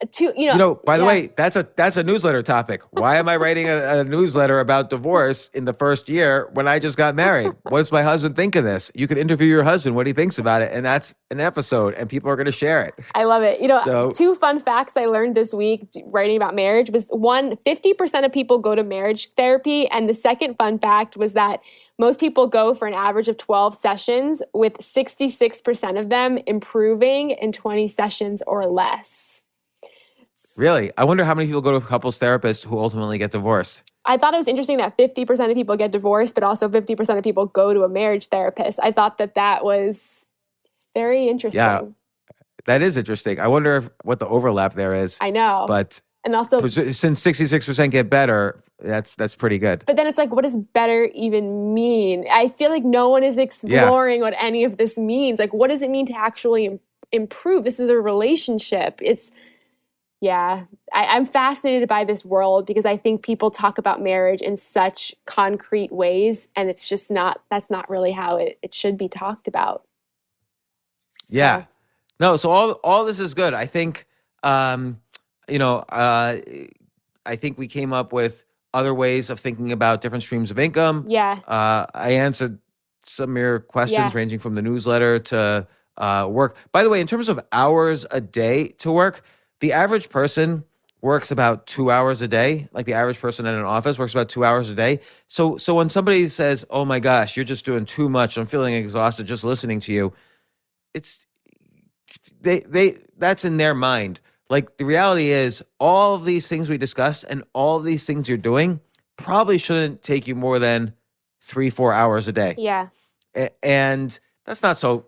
By the yeah. way, that's a newsletter topic. Why am I writing a newsletter about divorce in the first year when I just got married? What does my husband think of this? You could interview your husband, what he thinks about it, and that's an episode, and people are going to share it. I love it. So- 2 fun facts I learned this week writing about marriage was 1, 50% of people go to marriage therapy. And the second fun fact was that most people go for an average of 12 sessions, with 66% of them improving in 20 sessions or less. Really? I wonder how many people go to a couples therapist who ultimately get divorced. I thought it was interesting that 50% of people get divorced, but also 50% of people go to a marriage therapist. I thought that was very interesting. Yeah. That is interesting. I wonder what the overlap there is. I know. But and also, since 66% get better, that's pretty good. but then it's like, what does better even mean? I feel like no one is exploring what any of this means. Like, what does it mean to actually improve? This is a relationship. I'm fascinated by this world because I think people talk about marriage in such concrete ways, and it's just that's not really how it should be talked about. Yeah. No, so all this is good. I think, I think we came up with other ways of thinking about different streams of income. Yeah. I answered some of your questions Yeah. ranging from the newsletter to work. By the way, in terms of hours a day to work, the average person works about 2 hours a day. Like the average person in an office works about 2 hours a day. So when somebody says, "Oh my gosh, you're just doing too much. I'm feeling exhausted just listening to you," it's that's in their mind. Like the reality is all of these things we discussed and all of these things you're doing probably shouldn't take you more than 3-4 hours a day. Yeah. And that's not so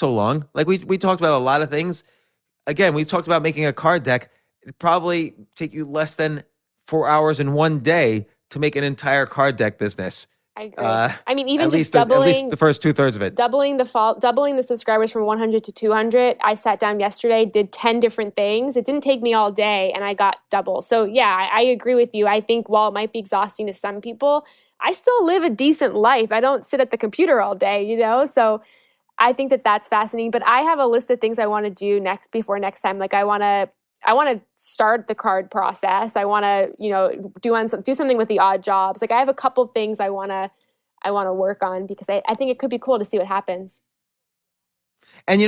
long. Like we talked about a lot of things. Again, we talked about making a card deck. It'd probably take you less than 4 hours in one day to make an entire card deck business. I agree. I mean, even At just least doubling the first 2/3 of it. doubling the subscribers from 100 to 200. I sat down yesterday, did 10 different things. It didn't take me all day, and I got double. So yeah, I agree with you. I think while it might be exhausting to some people, I still live a decent life. I don't sit at the computer all day, So I think that's fascinating. But I have a list of things I want to do before next time. Like I want to start the card process. I want to, do something with the odd jobs. Like I have a couple of things I want to work on because I think it could be cool to see what happens. And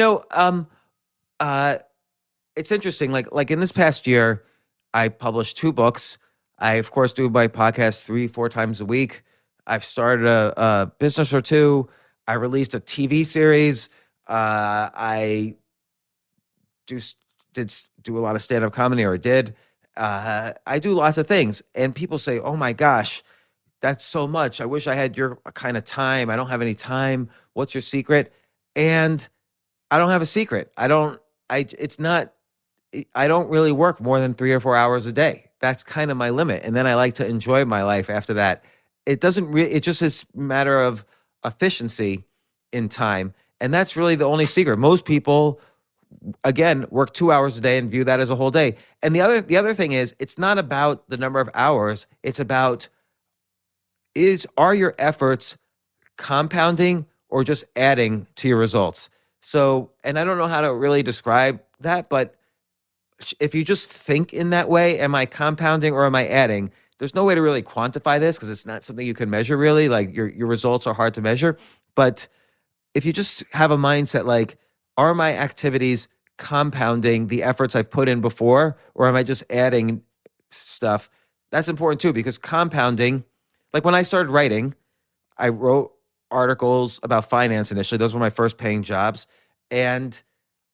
it's interesting. Like in this past year, I published 2 books. I of course do my podcast 3-4 times a week. I've started a business or 2. I released a TV series. I did do a lot of stand-up comedy, or did. I do lots of things, and people say, "Oh my gosh, that's so much. I wish I had your kind of time. I don't have any time. What's your secret?" And I don't have a secret. I don't really work more than 3 or 4 hours a day. That's kind of my limit. And then I like to enjoy my life after that. It just is a matter of efficiency in time. And that's really the only secret. Most people, again, work 2 hours a day and view that as a whole day. And the other thing is, it's not about the number of hours. It's about, are your efforts compounding or just adding to your results? So, and I don't know how to really describe that, but if you just think in that way, am I compounding or am I adding? There's no way to really quantify this because it's not something you can measure really. Like your results are hard to measure. But if you just have a mindset like, are my activities compounding the efforts I've put in before, or am I just adding stuff? That's important too, because compounding, like when I started writing, I wrote articles about finance initially. Those were my first paying jobs. And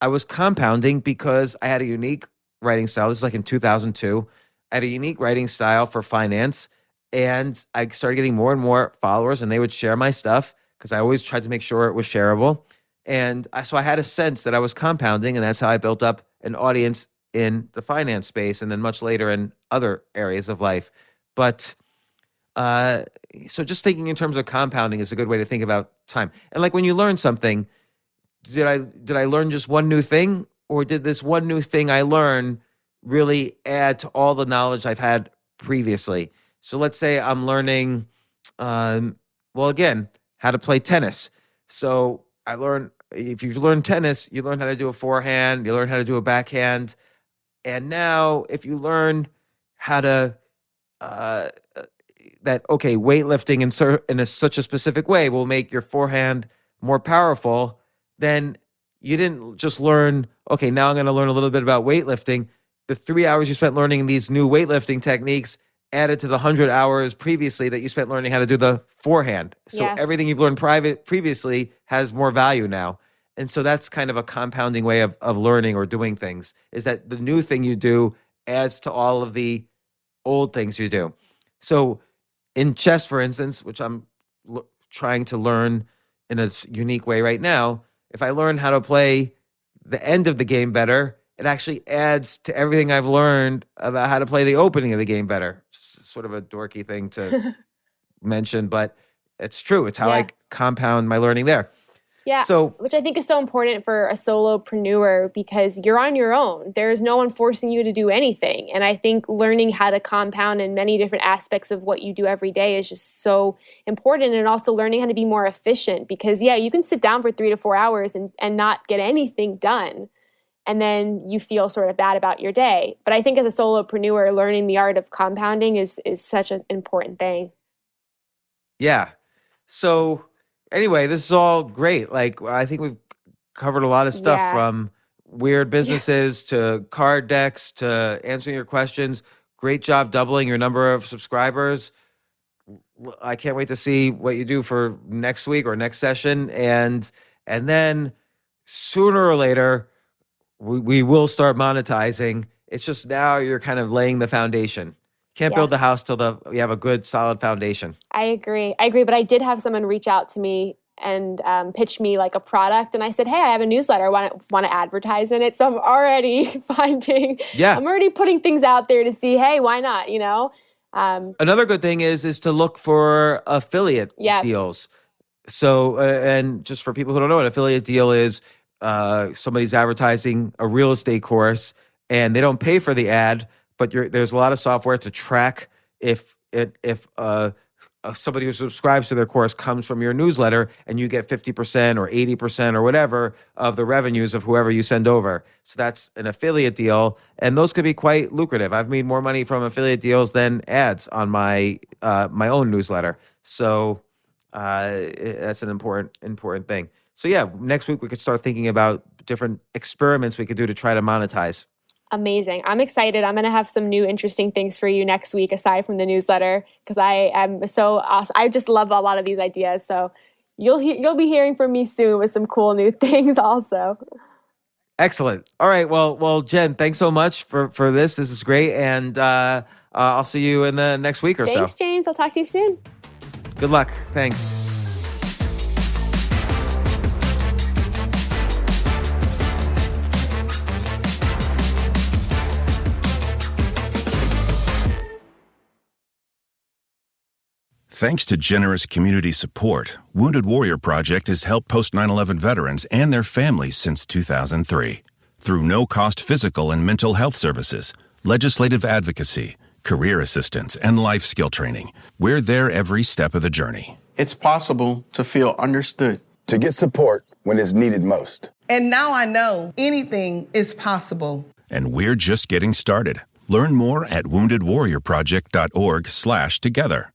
I was compounding because I had a unique writing style. This is like in 2002. I had a unique writing style for finance, and I started getting more and more followers, and they would share my stuff because I always tried to make sure it was shareable. And so I had a sense that I was compounding, and that's how I built up an audience in the finance space, and then much later in other areas of life. But so just thinking in terms of compounding is a good way to think about time. And like when you learn something, did I learn just one new thing, or did this one new thing I learned really add to all the knowledge I've had previously? So let's say I'm learning Well, again, how to play tennis. So if you learn tennis, you learn how to do a forehand, you learn how to do a backhand. And now if you learn how to, weightlifting in such a specific way will make your forehand more powerful, then you didn't just learn, okay, now I'm going to learn a little bit about weightlifting. The 3 hours you spent learning these new weightlifting techniques added to the 100 hours previously that you spent learning how to do the forehand. So everything you've learned previously has more value now. And so that's kind of a compounding way of learning or doing things, is that the new thing you do adds to all of the old things you do. So in chess, for instance, which I'm trying to learn in a unique way right now, if I learn how to play the end of the game better, it actually adds to everything I've learned about how to play the opening of the game better. Sort of a dorky thing to mention, but it's true. It's how I compound my learning there. Yeah, so, which I think is so important for a solopreneur because you're on your own. There's no one forcing you to do anything. And I think learning how to compound in many different aspects of what you do every day is just so important. And also learning how to be more efficient because, you can sit down for 3 to 4 hours and not get anything done. And then you feel sort of bad about your day. But I think as a solopreneur, learning the art of compounding is such an important thing. Yeah. So anyway, this is all great. Like, I think we've covered a lot of stuff from weird businesses to card decks to answering your questions. Great job doubling your number of subscribers. I can't wait to see what you do for next week or next session. And then sooner or later, we will start monetizing. It's just now you're kind of laying the foundation. Can't build the house till you have a good, solid foundation. I agree. But I did have someone reach out to me and pitch me like a product. And I said, hey, I have a newsletter. I want to advertise in it. So I'm already I'm already putting things out there to see, hey, why not, Another good thing is to look for affiliate deals. So, and just for people who don't know, an affiliate deal is somebody's advertising a real estate course and they don't pay for the ad, but there's a lot of software to track if somebody who subscribes to their course comes from your newsletter and you get 50% or 80% or whatever of the revenues of whoever you send over. So that's an affiliate deal. And those could be quite lucrative. I've made more money from affiliate deals than ads on my own newsletter. So that's an important thing. So next week we could start thinking about different experiments we could do to try to monetize. Amazing. I'm excited. I'm going to have some new interesting things for you next week aside from the newsletter because I am so awesome. I just love a lot of these ideas. So you'll be hearing from me soon with some cool new things also. Excellent. All right. Well, Jen, thanks so much for this. This is great. And I'll see you in the next week or so. Thanks, James. I'll talk to you soon. Good luck. Thanks. Thanks to generous community support, Wounded Warrior Project has helped post 9/11 veterans and their families since 2003. Through no-cost physical and mental health services, legislative advocacy, career assistance, and life skill training, we're there every step of the journey. It's possible to feel understood. To get support when it's needed most. And now I know anything is possible. And we're just getting started. Learn more at woundedwarriorproject.org/together.